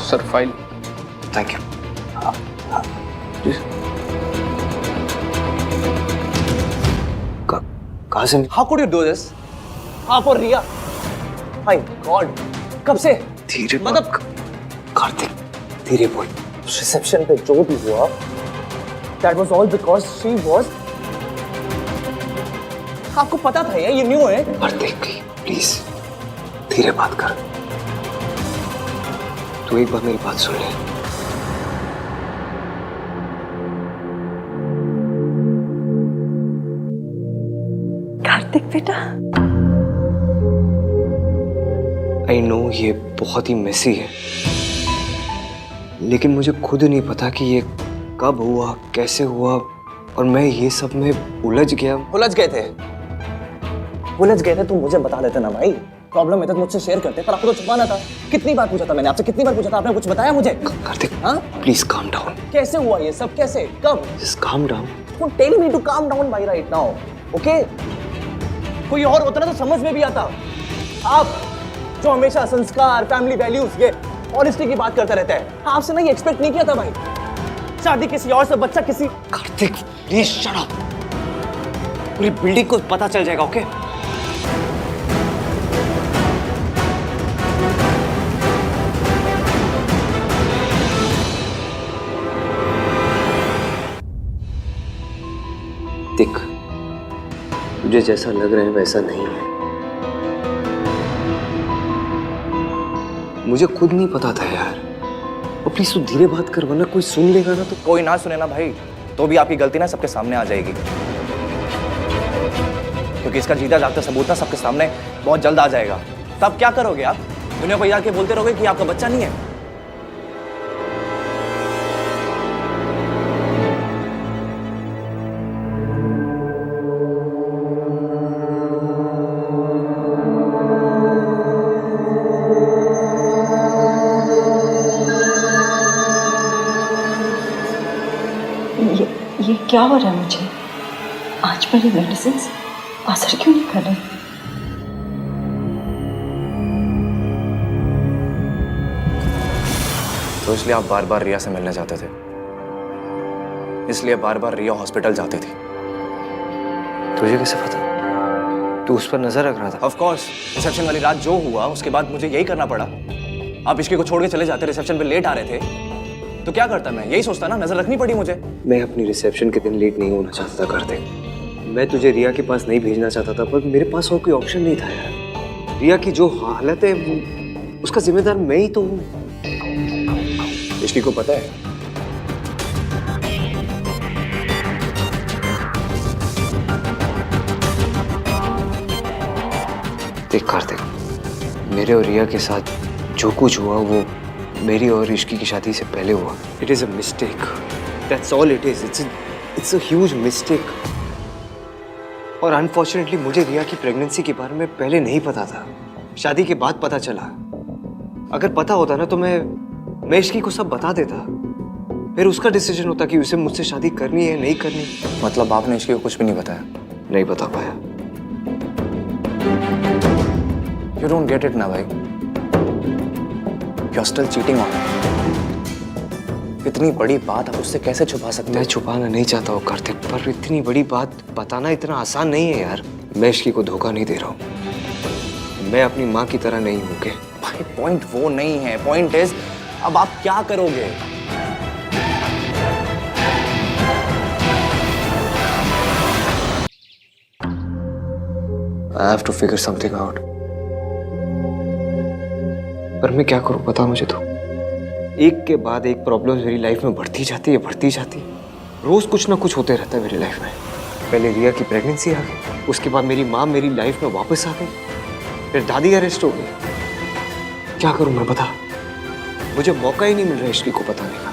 Sir file. Thank you. कहाँ से? How could you do this? आप और रिया? My God! कब से? धीरे मतलब कार्तिक, धीरे बोल। रिसेप्शन पे जो भी हुआ, that was all because she was. आपको पता था ये न्यू है? कार्तिक प्लीज धीरे बात कर। तू एक बार मेरी बात सुन ले। कार्तिक बेटा, आई नो ये बहुत ही मेसी है, लेकिन मुझे खुद नहीं पता कि ये कब हुआ, कैसे हुआ, और मैं ये सब में उलझ गया। उलझ गए थे, तुम मुझे बता देते ना भाई। प्रॉब्लम है तो मुझसे शेयर करते, पर आपको तो छुपाना था। कितनी बार पूछा था मैंने आपसे, कितनी बार पूछा था, आपने कुछ बताया मुझे? कार्तिक, हाँ प्लीज काम डाउन। कैसे हुआ ये सब, कैसे, कब? Just calm down. Don't tell me to calm down भाई right now, okay? कोई और होता ना तो समझ में भी आता। आप जो हमेशा संस्कार, फैमिली वैल्यूज, ये ऑनेस्टी की बात करते रहते हैं, आपसे ना ये एक्सपेक्ट नहीं किया था भाई। शादी किसी और से, बच्चा किसी। कार्तिक प्लीज शट अप, पूरी बिल्डिंग को पता चल जाएगा, ओके? देख, तुझे जैसा लग रहा है वैसा नहीं है। मुझे खुद नहीं पता था यार। और प्लीज तू धीरे बात कर, वरना कोई सुन लेगा ना तो। कोई ना सुने ना भाई, तो भी आपकी गलती ना सबके सामने आ जाएगी, क्योंकि इसका जीता जागता सबूत ना सबके सामने बहुत जल्द आ जाएगा। तब क्या करोगे आप? दुनिया को याद के बोलते रहोगे कि आपका बच्चा नहीं है। ये क्या हो रहा है मुझे? आज मेरी मेडिसिन असर क्यों नहीं कर रही? तो इसलिए आप बार बार रिया से मिलने जाते थे, इसलिए बार बार रिया हॉस्पिटल जाती थी। तुझे कैसे पता? तू उस पर नजर रख रहा था? ऑफ कोर्स, रिसेप्शन वाली रात जो हुआ उसके बाद मुझे यही करना पड़ा। आप इश्की को छोड़ के चले जाते, रिसेप्शन पे लेट आ रहे थे, तो क्या करता मैं? यही सोचता ना, नजर रखनी पड़ी मुझे। मैं अपनी रिसेप्शन के दिन लेट नहीं होना चाहता था कार्तिक। मैं तुझे रिया के पास नहीं भेजना चाहता था, पर मेरे पास और कोई ऑप्शन नहीं था यार। रिया की जो हालत है उसका जिम्मेदार मैं ही तो हूँ। इश्की को पता है? देख कार्तिक, मेरे और रिया के साथ जो कुछ हुआ वो मेरी और इश्की की शादी से पहले हुआ. It is a mistake. That's all it is. It's a huge mistake. और अनफॉर्चुनेटली मुझे रिया की प्रेगनेंसी के बारे में पहले नहीं पता था. शादी के बाद पता चला. अगर पता होता ना तो मैं इश्की को सब बता देता. फिर उसका डिसीजन होता कि उसे मुझसे शादी करनी है नहीं करनी. मतलब आपने इश्की को कुछ भी नहीं बताया? नहीं बता पाया. You don't get it ना भाई. You're still cheating on her. इतनी बड़ी बात आप उससे कैसे छुपा सकते हैं? मैं छुपाना नहीं चाहता हूँ कार्तिक, पर इतनी बड़ी बात बताना इतना आसान नहीं है यार. मैं इश्की को धोखा नहीं दे रहा हूँ. मैं अपनी माँ की तरह नहीं हूँ. भाई पॉइंट वो नहीं है. पॉइंट इज अब आप क्या करोगे? I have to figure something out. पर मैं क्या करूं बता मुझे तो. एक के बाद एक प्रॉब्लम मेरी लाइफ में बढ़ती जाती है. रोज कुछ ना कुछ होते रहता है मेरी लाइफ में. पहले रिया की प्रेगनेंसी आ गई, उसके बाद मेरी माँ मेरी लाइफ में वापस आ गई, फिर दादी अरेस्ट हो गई. क्या करूं मैं बता. मुझे मौका ही नहीं मिल रहा इश्की को बताने का.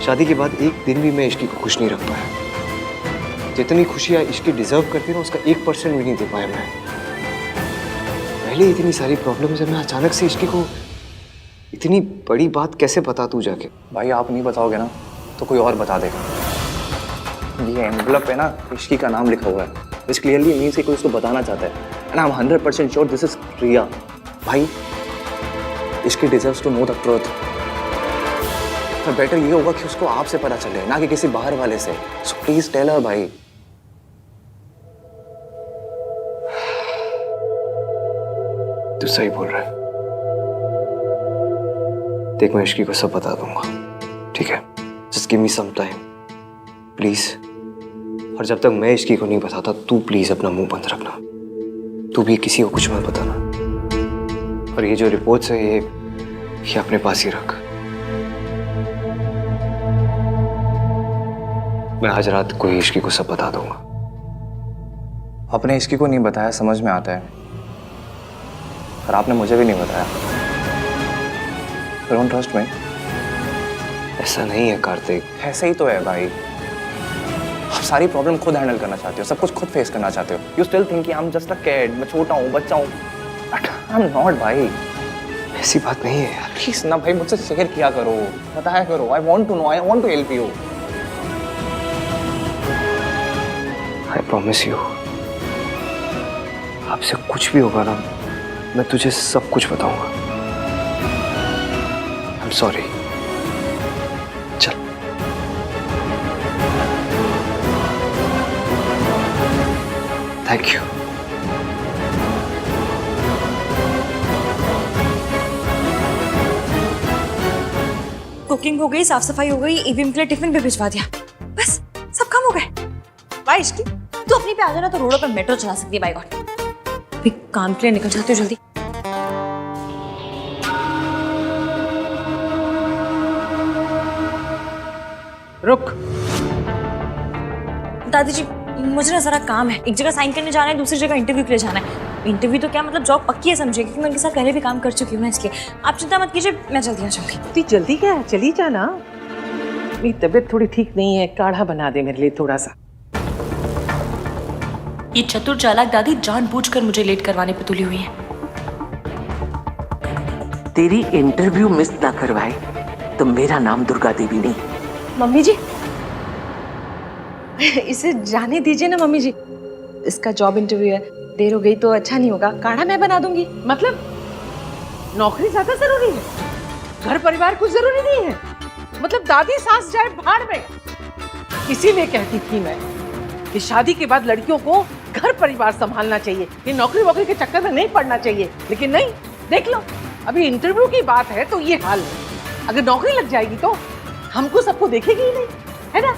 शादी के बाद एक दिन भी मैं इश्की को खुश नहीं रख पाया. जितनी खुशियां इश्की डिजर्व करती है ना उसका 1% भी नहीं दे पाया मैं. पहले इतनी सारी प्रॉब्लम्स है, मैं अचानक से इश्की को इतनी बड़ी बात कैसे बता तू जाके. भाई आप नहीं बताओगे ना तो कोई और बता देगा. ये एनवलप है ना, इश्की का नाम लिखा हुआ है. दिस क्लियरली मींस कि कोई उसको बताना चाहता है. And I am 100% sure this is Riya. भाई Ishqi deserves to know the truth. तो बेटर ये होगा कि उसको आपसे पता चले ना कि किसी बाहर वाले से. सो प्लीज टेल हर भाई. तू सही बोल रहा है. देख मैं इश्की को सब बता दूंगा, ठीक है. Just give me some time please. और जब तक मैं इश्की को नहीं बताता तू प्लीज अपना मुंह बंद रखना. तू भी किसी को कुछ मत बताना. और ये जो रिपोर्ट्स है ये अपने पास ही रख. मैं आज रात को ही इश्की को सब बता दूंगा. अपने इश्की को नहीं बताया समझ में आता है, पर आपने मुझे भी नहीं बताया. Don't trust me. ऐसा नहीं है कार्तिक. ऐसे ही तो है भाई. आप सारी प्रॉब्लम खुद हैंडल करना चाहते हो, सब कुछ खुद फेस करना चाहते हो. You still think I am just a kid. मैं छोटा हूँ, बच्चा हूँ. बट आई एम नॉट भाई. ऐसी बात नहीं है यार. प्लीज ना भाई मुझसे शेयर किया करो, बताया करो. I want to know, I want to help you. I promise you आपसे कुछ भी होगा ना मैं तुझे सब कुछ बताऊंगा. I am sorry. चल. Thank you. कुकिंग हो गई, साफ सफाई हो गई, ईवीएम के लिए टिफिन भी भिजवा दिया. बस सब काम हो गए. वाह इश्की, तू अपनी पे आ जाना तो रोडों पर मेट्रो चला सकती है. By god. अभी काम के लिए निकल जाती हूँ जल्दी. रुक. दादी जी मुझे ना जरा काम है. एक जगह साइन करने जाना है, दूसरी जगह इंटरव्यू के लिए जाना है. इंटरव्यू तो क्या मतलब जॉब पक्की है समझिए, क्योंकि मैं उनके साथ पहले भी काम कर चुकी हूँ ना, इसलिए आप चिंता मत कीजिए, मैं जल्दी आ जाऊंगी. इतनी जल्दी क्या, चली जाना. मेरी तबीयत थोड़ी ठीक नहीं है, काढ़ा बना दे मेरे लिए थोड़ा सा. ये चतुर चालाक दादी जानबूझकर मुझे लेट करवाने पे तुली हुई है. तेरी इंटरव्यू मिस ना करवाए तो मेरा नाम दुर्गा देवी नहीं. मम्मी जी इसे जाने दीजिए ना मम्मी जी. इसका जॉब इंटरव्यू है, देर हो गई तो अच्छा नहीं होगा. काढ़ा मैं बना दूंगी. मतलब नौकरी ज्यादा जरूरी है, घर परिवार कुछ जरूरी नहीं है. मतलब दादी सास जाए भाड़ में. इसीलिए कहती थी मैं कि शादी के बाद लड़कियों को घर परिवार संभालना चाहिए, ये नौकरी वोकरी के चक्कर में नहीं पड़ना चाहिए. लेकिन नहीं, देख लो अभी इंटरव्यू की बात है तो ये हाल है. अगर नौकरी लग जाएगी तो हमको सबको देखेगी ही नहीं, है ना.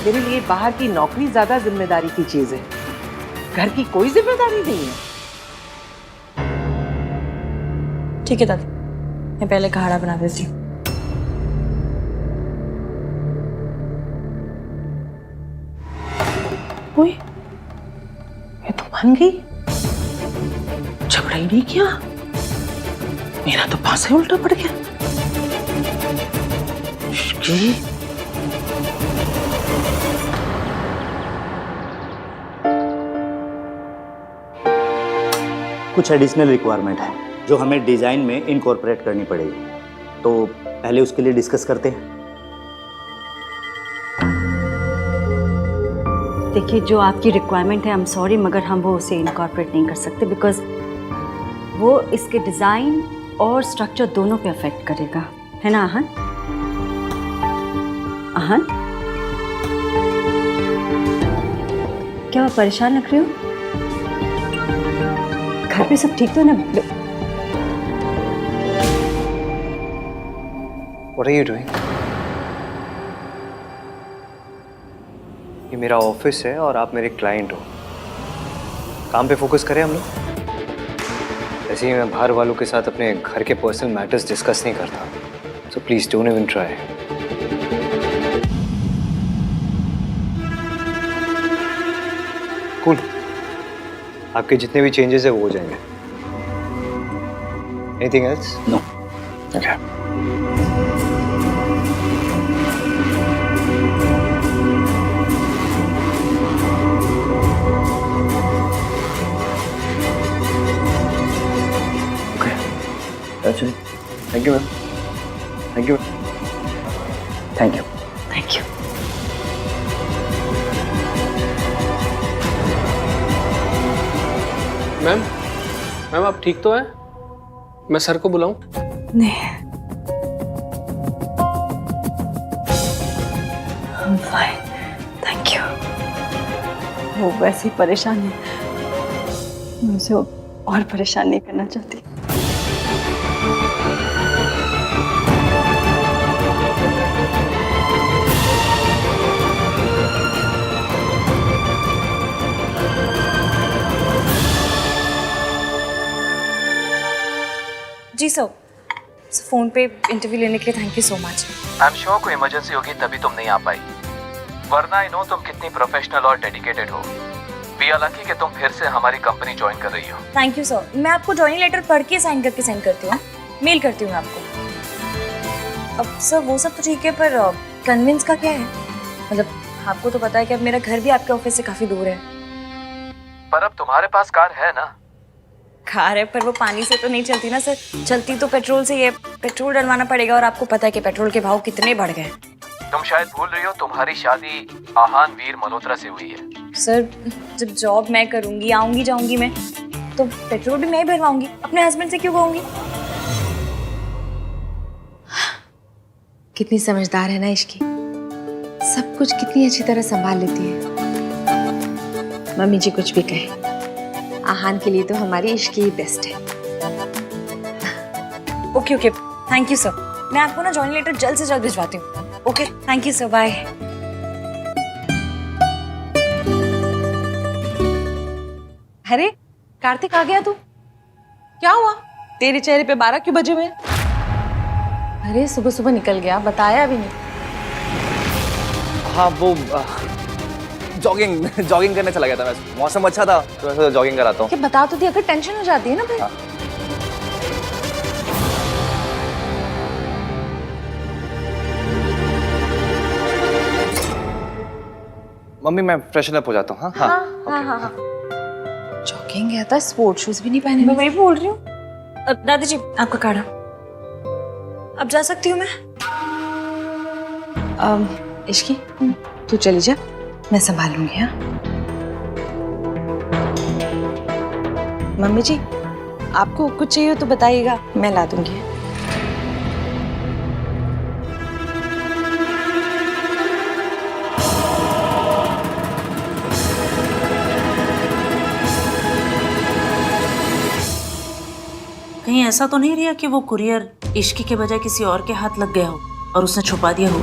मेरे लिए बाहर की नौकरी ज्यादा जिम्मेदारी की चीज है, घर की कोई जिम्मेदारी नहीं है. ठीक है दादी, मैं पहले काढ़ा बना देती हूँ. ओए, ये तो मान गई. चलो ही नहीं किया। मेरा तो पासा ही उल्टा पड़ गया। इश्की। कुछ एडिशनल रिक्वायरमेंट है जो हमें डिजाइन में इनकॉर्पोरेट करनी पड़ेगी, तो पहले उसके लिए डिस्कस करते हैं। देखिए, जो आपकी रिक्वायरमेंट है, आई एम सॉरी, मगर हम वो उसे इनकॉर्पोरेट नहीं कर सकते बिकॉज वो इसके डिज़ाइन और स्ट्रक्चर दोनों पे अफेक्ट करेगा, है ना आहन? आहन, क्या आप परेशान लग रहे हो? घर पे सब ठीक तो ना? What are you doing? ये मेरा ऑफिस है और आप मेरे क्लाइंट हो। काम पे फोकस करें हम लोग। ऐसे ही मैं बाहर वालों के साथ अपने घर के पर्सनल मैटर्स डिस्कस नहीं करता, so please don't even try. Cool, आपके जितने भी चेंजेस है वो हो जाएंगे। Anything else? No. Okay. That's it. Thank you ma'am. Thank you. Thank you. Thank you. Ma'am, ma'am आप ठीक तो हैं? मैं सर को बुलाऊं? नहीं, I'm fine. Thank you. वो वैसे ही परेशान है, मैं उसे और परेशान नहीं करना चाहती। जी सर, फ़ोन पे इंटरव्यू लेने के लिए thank you so much. I am sure कोई इमरजेंसी होगी तभी तुम नहीं आ पाई, वरना आई नो तुम कितनी प्रोफेशनल और डेडिकेटेड हो। वी आर लकी कि तुम फिर से हमारी कंपनी ज्वाइन कर रही हो। थैंक यू सर, मैं आपको जॉइनिंग लेटर पढ़ के साइन करके सेंड करती हूँ, मेल करती हूँ आपको। अब सर वो सब तो ठीक है, पर कन्विंस का क्या है? मतलब आपको तो पता है कि अब मेरा घर भी आपके ऑफिस से काफ़ी दूर है। पर अब तुम्हारे पास कार है ना? कार है, पर वो पानी से तो नहीं चलती ना सर, चलती तो पेट्रोल से। ये पेट्रोल डलवाना पड़ेगा और आपको पता है कि पेट्रोल के भाव कितने बढ़ गए। तुम शायद भूल रही हो तुम्हारी शादी आहान वीर मल्होत्रा से हुई है। सर जब जॉब मैं करूंगी, आऊंगी जाऊंगी मैं, तो पेट्रोल भी मैं ही भरवाऊंगी, अपने हस्बैंड से क्यों कहूंगी? कितनी समझदार है ना इश्की, सब कुछ कितनी अच्छी तरह संभाल लेती है। मम्मी जी कुछ भी कहे, आहान के लिए तो हमारी इश्की ही बेस्ट है। Okay okay, thank you sir. मैं आपको ना जॉइनिंग लेटर जल्द से जल्द भिजवाती हूँ। Okay, thank you sir, bye. अरे कार्तिक, आ गया तू? क्या हुआ? तेरे चेहरे पे 12 क्यों बजे हुए? अरे सुबह सुबह निकल गया, बताया भी नहीं। हाँ वो जॉगिंग करने चला गया था मैं। मौसम अच्छा था तो मैं जॉगिंग कराता हूँ। क्या बता तो दिया, अगर टेंशन हो जाती है ना भाई। मम्मी मैं फ्रेशन अप हो जाता हूँ। हाँ हाँ हाँ। जॉगिंग गया था, स्पोर्ट शूज भी नहीं पहने। मैं वही बोल रही हूँ। दादी जी आपका काढ़ा। अब जा सकती हूँ मैं? इश्की तू चली जा, मैं संभाल लूंगी। हाँ मम्मी जी, आपको कुछ चाहिए हो तो बताइएगा, मैं ला दूंगी। कहीं ऐसा तो नहीं रिया कि वो कुरियर इश्की के बजाय किसी और के हाथ लग गया हो और उसने छुपा दिया हो?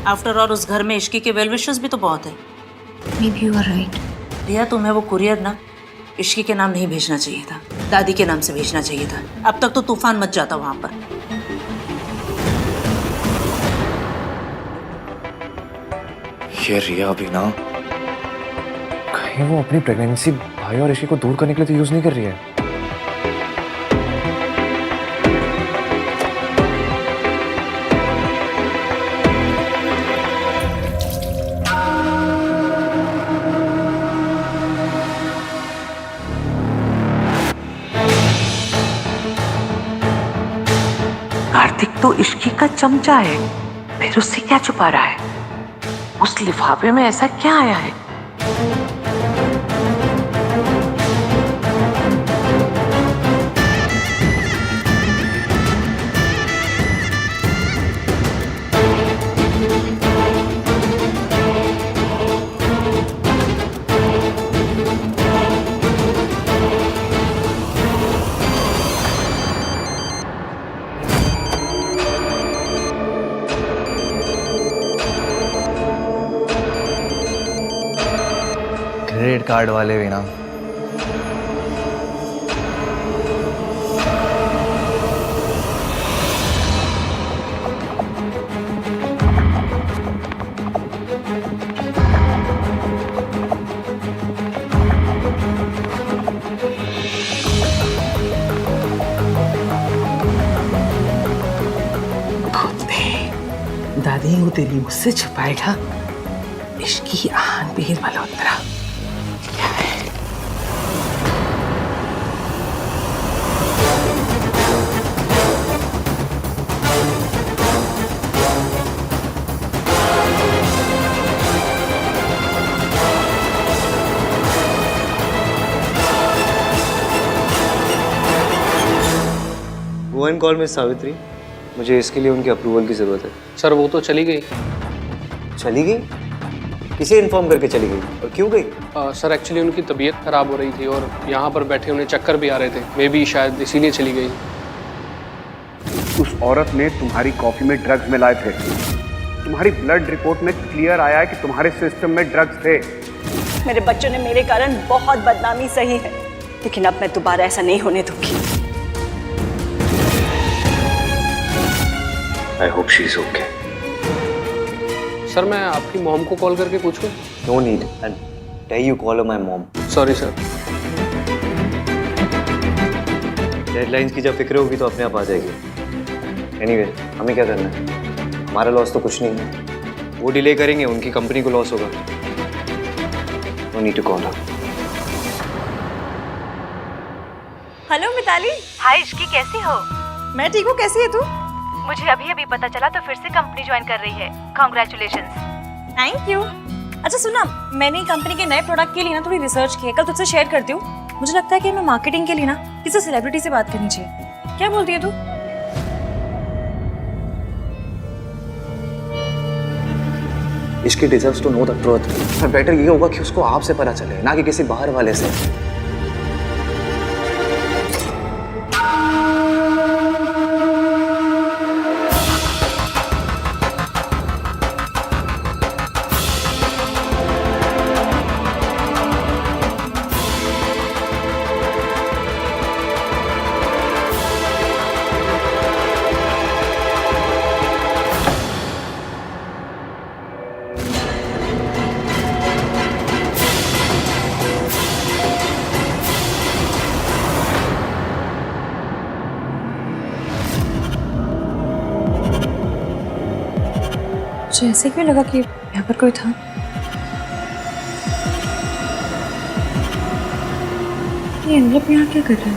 आफ्टर ऑल उस घर में इश्की के वेल विशर्स भी तो बहुत है। Maybe you are right. रिया, तुम्हें वो कुरियर ना इश्की के नाम नहीं भेजना चाहिए था, दादी के नाम से भेजना चाहिए था। अब तक तो तूफान मच जाता वहां पर। ये रिया भी ना, कहीं वो अपनी प्रेगनेंसी भाई और इश्की को दूर करने के लिए तो यूज नहीं कर रही है। कार्तिक तो इश्की का चमचा है, फिर उससे क्या छुपा रहा है? उस लिफाफे में ऐसा क्या आया है? क्रेडिट कार्ड वाले भी ना। दादी वो तेरी मुझसे छुपाएगा इश्की आन बीर Malhotra. Go and call miss Savitri, मुझे इसके लिए उनके अप्रूवल की जरूरत है। सर वो तो चली गई। चली गई? किसे इन्फॉर्म करके चली गई और क्यों गई? सर एक्चुअली उनकी तबीयत खराब हो रही थी और यहाँ पर बैठे उन्हें चक्कर भी आ रहे थे, मे बी शायद इसीलिए चली गई। उस औरत ने तुम्हारी कॉफी में ड्रग्स मिलाए थे। तुम्हारी ब्लड रिपोर्ट में क्लियर आया है कि तुम्हारे सिस्टम में ड्रग्स थे। मेरे बच्चों ने मेरे कारण बहुत बदनामी सही है, लेकिन अब मैं दोबारा ऐसा नहीं होने दूंगी। I hope she is okay. Sir मैं आपकी मॉम को कॉल करके पूछूं? No need, and tell you call my mom. Sorry sir. Deadlines की जब फिक्र होगी तो अपने आप आ जाएगी। एनीवे, हमें क्या करना है? हमारा लॉस तो कुछ नहीं है। वो डिले करेंगे, उनकी कंपनी को लॉस होगा। No need to call her. Hello Mitali. Hi Ishqi, कैसी हो? मैं ठीक हूँ, कैसी है तू? मुझे अभी अभी पता चला तो फिर से कंपनी ज्वाइन कर रही है। कांग्रेचुलेशंस। Thank you. अच्छा सुना, मैंने कंपनी के नए प्रोडक्ट के लिए ना थोड़ी रिसर्च की है, कल तुझसे शेयर करती हूँ। मुझे लगता है कि हमें मार्केटिंग के लिए ना किसी सेलिब्रिटी से बात करनी चाहिए। क्या बोलती है तू? Ishki deserves to know the truth. Better ये होगा कि उसको आपसे पता चले, ना कि किसी बाहर वाले से। मुझे ऐसे क्यों लगा कि यहाँ पर कोई था? ये एनवलप यहाँ क्या कर रहा है?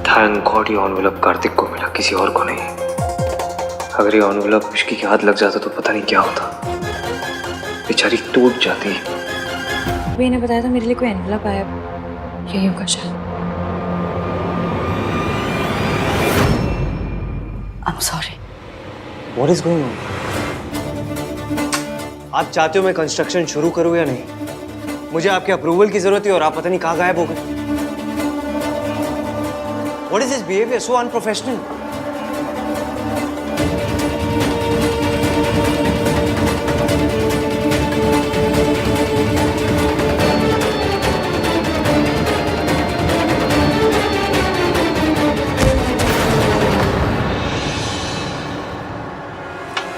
थैंक गॉड ये एनवलप कार्तिक को मिला, किसी और को नहीं। अगर ये एनवलप इश्की के हाथ लग जाता तो पता नहीं क्या होता। बेचारी टूट जाती। अभी ने बताया था मेरे लिए कोई एनवलप आया, यही होगा शायद। I'm sorry. What is going on? आप चाहते हो मैं कंस्ट्रक्शन शुरू करूं या नहीं? मुझे आपके अप्रूवल की जरूरत है और आप पता नहीं कहाँ गायब हो गए। What is this behavior? So unprofessional.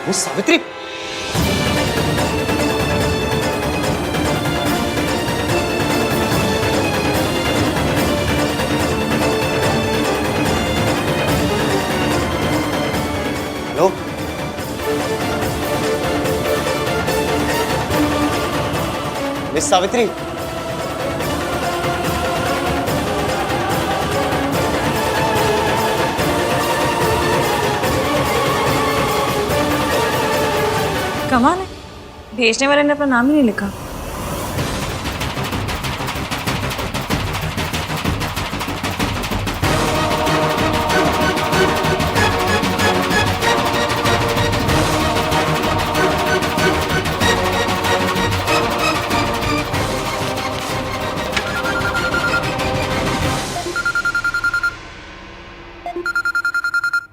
Miss Savitri, hello, miss Savitri, कमाल है, भेजने वाले ने अपना नाम ही नहीं लिखा।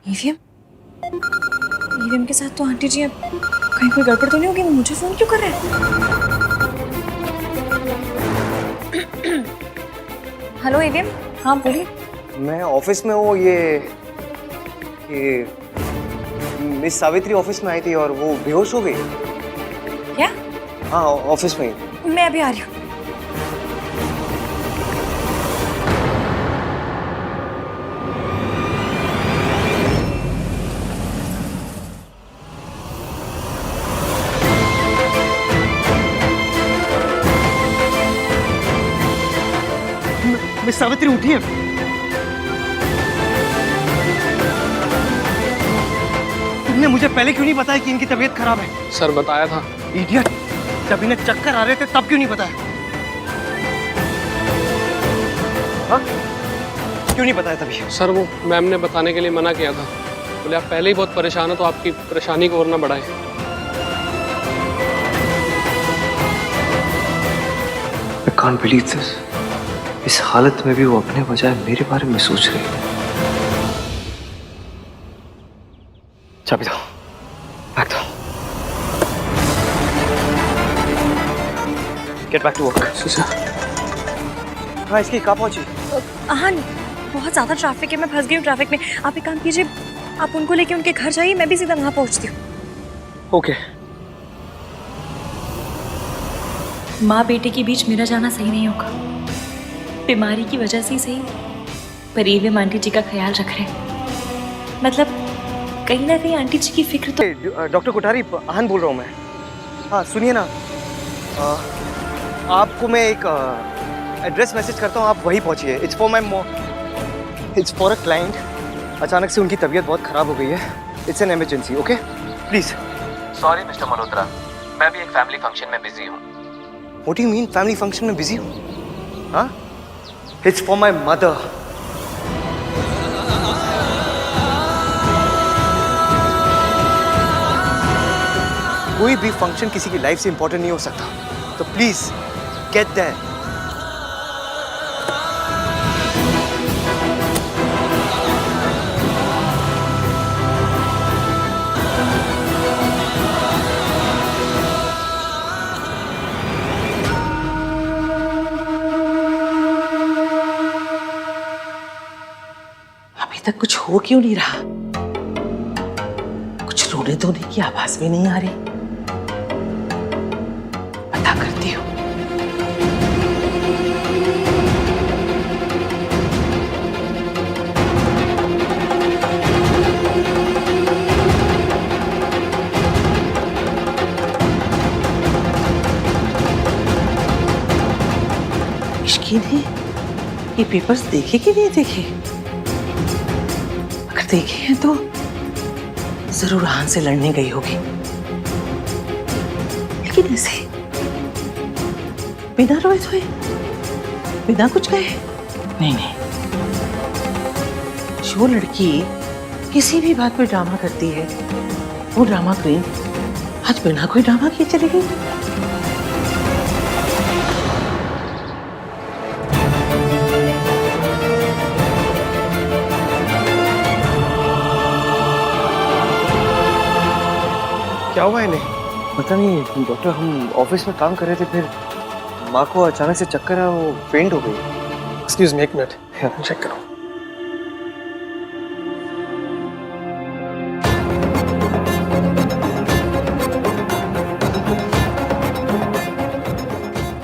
ईवीएम ईवीएम के साथ तो आंटी जी, अब कहीं कोई गड़बड़ तो नहीं होगी? वो मुझे फोन क्यों कर रहे हैं? हेलो ईवीएम, हाँ बोलिए। मैं ऑफिस में हूँ। ये मिस सावित्री ऑफिस में आई थी और वो बेहोश हो गई। क्या? हाँ, ऑफिस में ही। मैं अभी आ रही हूँ। मिस सावित्री उठिए। तुमने मुझे पहले क्यों नहीं बताया कि इनकी तबीयत खराब है? सर बताया था। इडियट, जब इन्हें चक्कर आ रहे थे तब क्यों नहीं बताया? हाँ? क्यों नहीं बताया तभी? सर वो मैम ने बताने के लिए मना किया था, बोले आप पहले ही बहुत परेशान हो तो आपकी परेशानी को और ना बढ़ाएं। I can't believe this. इस हालत में भी वो अपने बजाय मेरे बारे में सोच रही है। चाबी दो, बैग दो। Get back to work. हाँ, इसकी कहाँ पहुंची? हाँ, बहुत ज़्यादा ट्रैफिक है, मैं फंस गई हूँ ट्रैफिक में। आप एक काम कीजिए, आप उनको लेके उनके घर जाइए, मैं भी सीधा वहाँ पहुँचती हूँ। ओके। माँ बेटे के बीच मेरा जाना सही नहीं होगा। बीमारी की वजह से ही सही, पर ईवीएम आंटी जी का ख्याल रख रहे हैं। मतलब कहीं ना कहीं आंटी जी की फिक्र तो। डॉक्टर कोठारी, आहन बोल रहा हूँ मैं। हाँ सुनिए ना, आपको मैं एक एड्रेस मैसेज करता हूँ, आप वहीं पहुँचिए। It's for my it's for a client. अचानक से उनकी तबीयत बहुत ख़राब हो गई है। It's an emergency, okay please. Sorry mister Malhotra, मैं भी एक फैमिली फंक्शन में बिजी हूँ। What do you mean family function में बिजी हूँ? हाँ, इट्स फॉर माई मदर। कोई भी फंक्शन किसी की लाइफ से इंपॉर्टेंट नहीं हो सकता, तो प्लीज गेट दैट। अभी तक कुछ हो क्यों नहीं रहा? कुछ रोने धोने की आवाज भी नहीं आ रही। पता करती हूँ। इश्की ने ये पेपर्स देखे कि नहीं देखे? अगर देखे हैं तो जरूर आहन से लड़ने गई होगी, लेकिन ऐसे बिना रोए धोए, बिना कुछ कहे? नहीं नहीं, जो लड़की किसी भी बात पे ड्रामा करती है वो ड्रामा क्वीन आज बिना कोई ड्रामा किए चली गई। क्या हुआ इन्हें? पता नहीं डॉक्टर, हम ऑफिस में काम कर रहे थे, फिर माँ को अचानक से चक्कर आया, वो फेंट हो गई। एक्सक्यूज मी, एक मिनट चेक करो।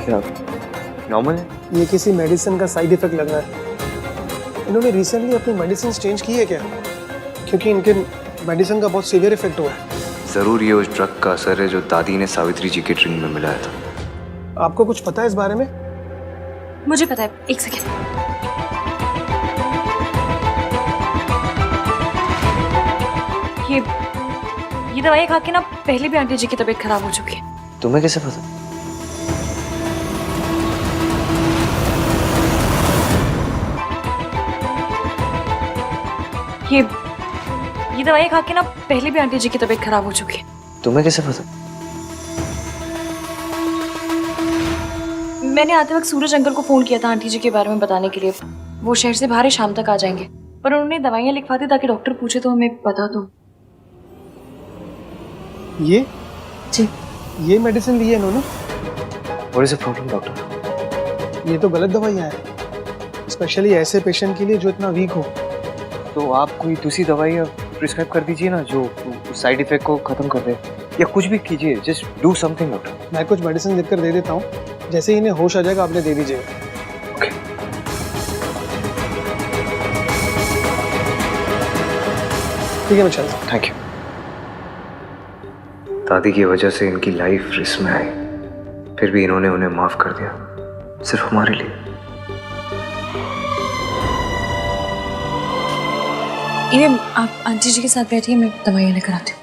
क्या नॉर्मल है? ये किसी मेडिसिन का साइड इफेक्ट लग रहा है। इन्होंने रिसेंटली अपनी मेडिसिन चेंज की है क्या? क्योंकि इनके मेडिसिन का बहुत सीवियर इफेक्ट हुआ है। जरूर ये उस ड्रग का असर है जो दादी ने सावित्री जी के ड्रिंक में मिलाया था। आपको कुछ पता है इस बारे में? मुझे पता है, एक सेकेंड। ये ये दवाई खा के ना पहले भी आंटी जी की तबीयत खराब हो चुकी है। तुम्हें कैसे पता? ये दवाई खा के ना पहले भी आंटी जी की तबीयत खराब हो चुकी है। तुम्हें कैसे पता? मैंने आते वक्त सूरज अंकल को फोन किया था आंटी जी के बारे में बताने के लिए। वो शहर से बाहर शाम तक आ जाएंगे, पर उन्होंने दवाइयाँ लिखवा दी ताकि डॉक्टर पूछे तो हमें बता दो। ये जी, ये मेडिसिन ली है इन्होंने? What is the problem, doctor? ये तो गलत दवाइयाँ हैं, स्पेशली ऐसे पेशेंट के लिए जो इतना वीक हो। तो आप कोई दूसरी दवाई प्रिस्क्राइब कर दीजिए ना जो साइड इफेक्ट को खत्म कर दे, या कुछ भी कीजिए, जस्ट डू समथिंग डॉक्टर। मैं कुछ मेडिसिन लिख कर दे देता हूँ, जैसे ही इन्हें होश आ जाएगा आपने दे दीजिएगा। ठीक है मैं चलता हूँ। Thank you. दादी की वजह से इनकी लाइफ रिस्क में आई, फिर भी इन्होंने उन्हें माफ कर दिया, सिर्फ हमारे लिए। ये आप आंटी जी के साथ बैठिए, मैं दवाइयाँ लेकर आती हूँ।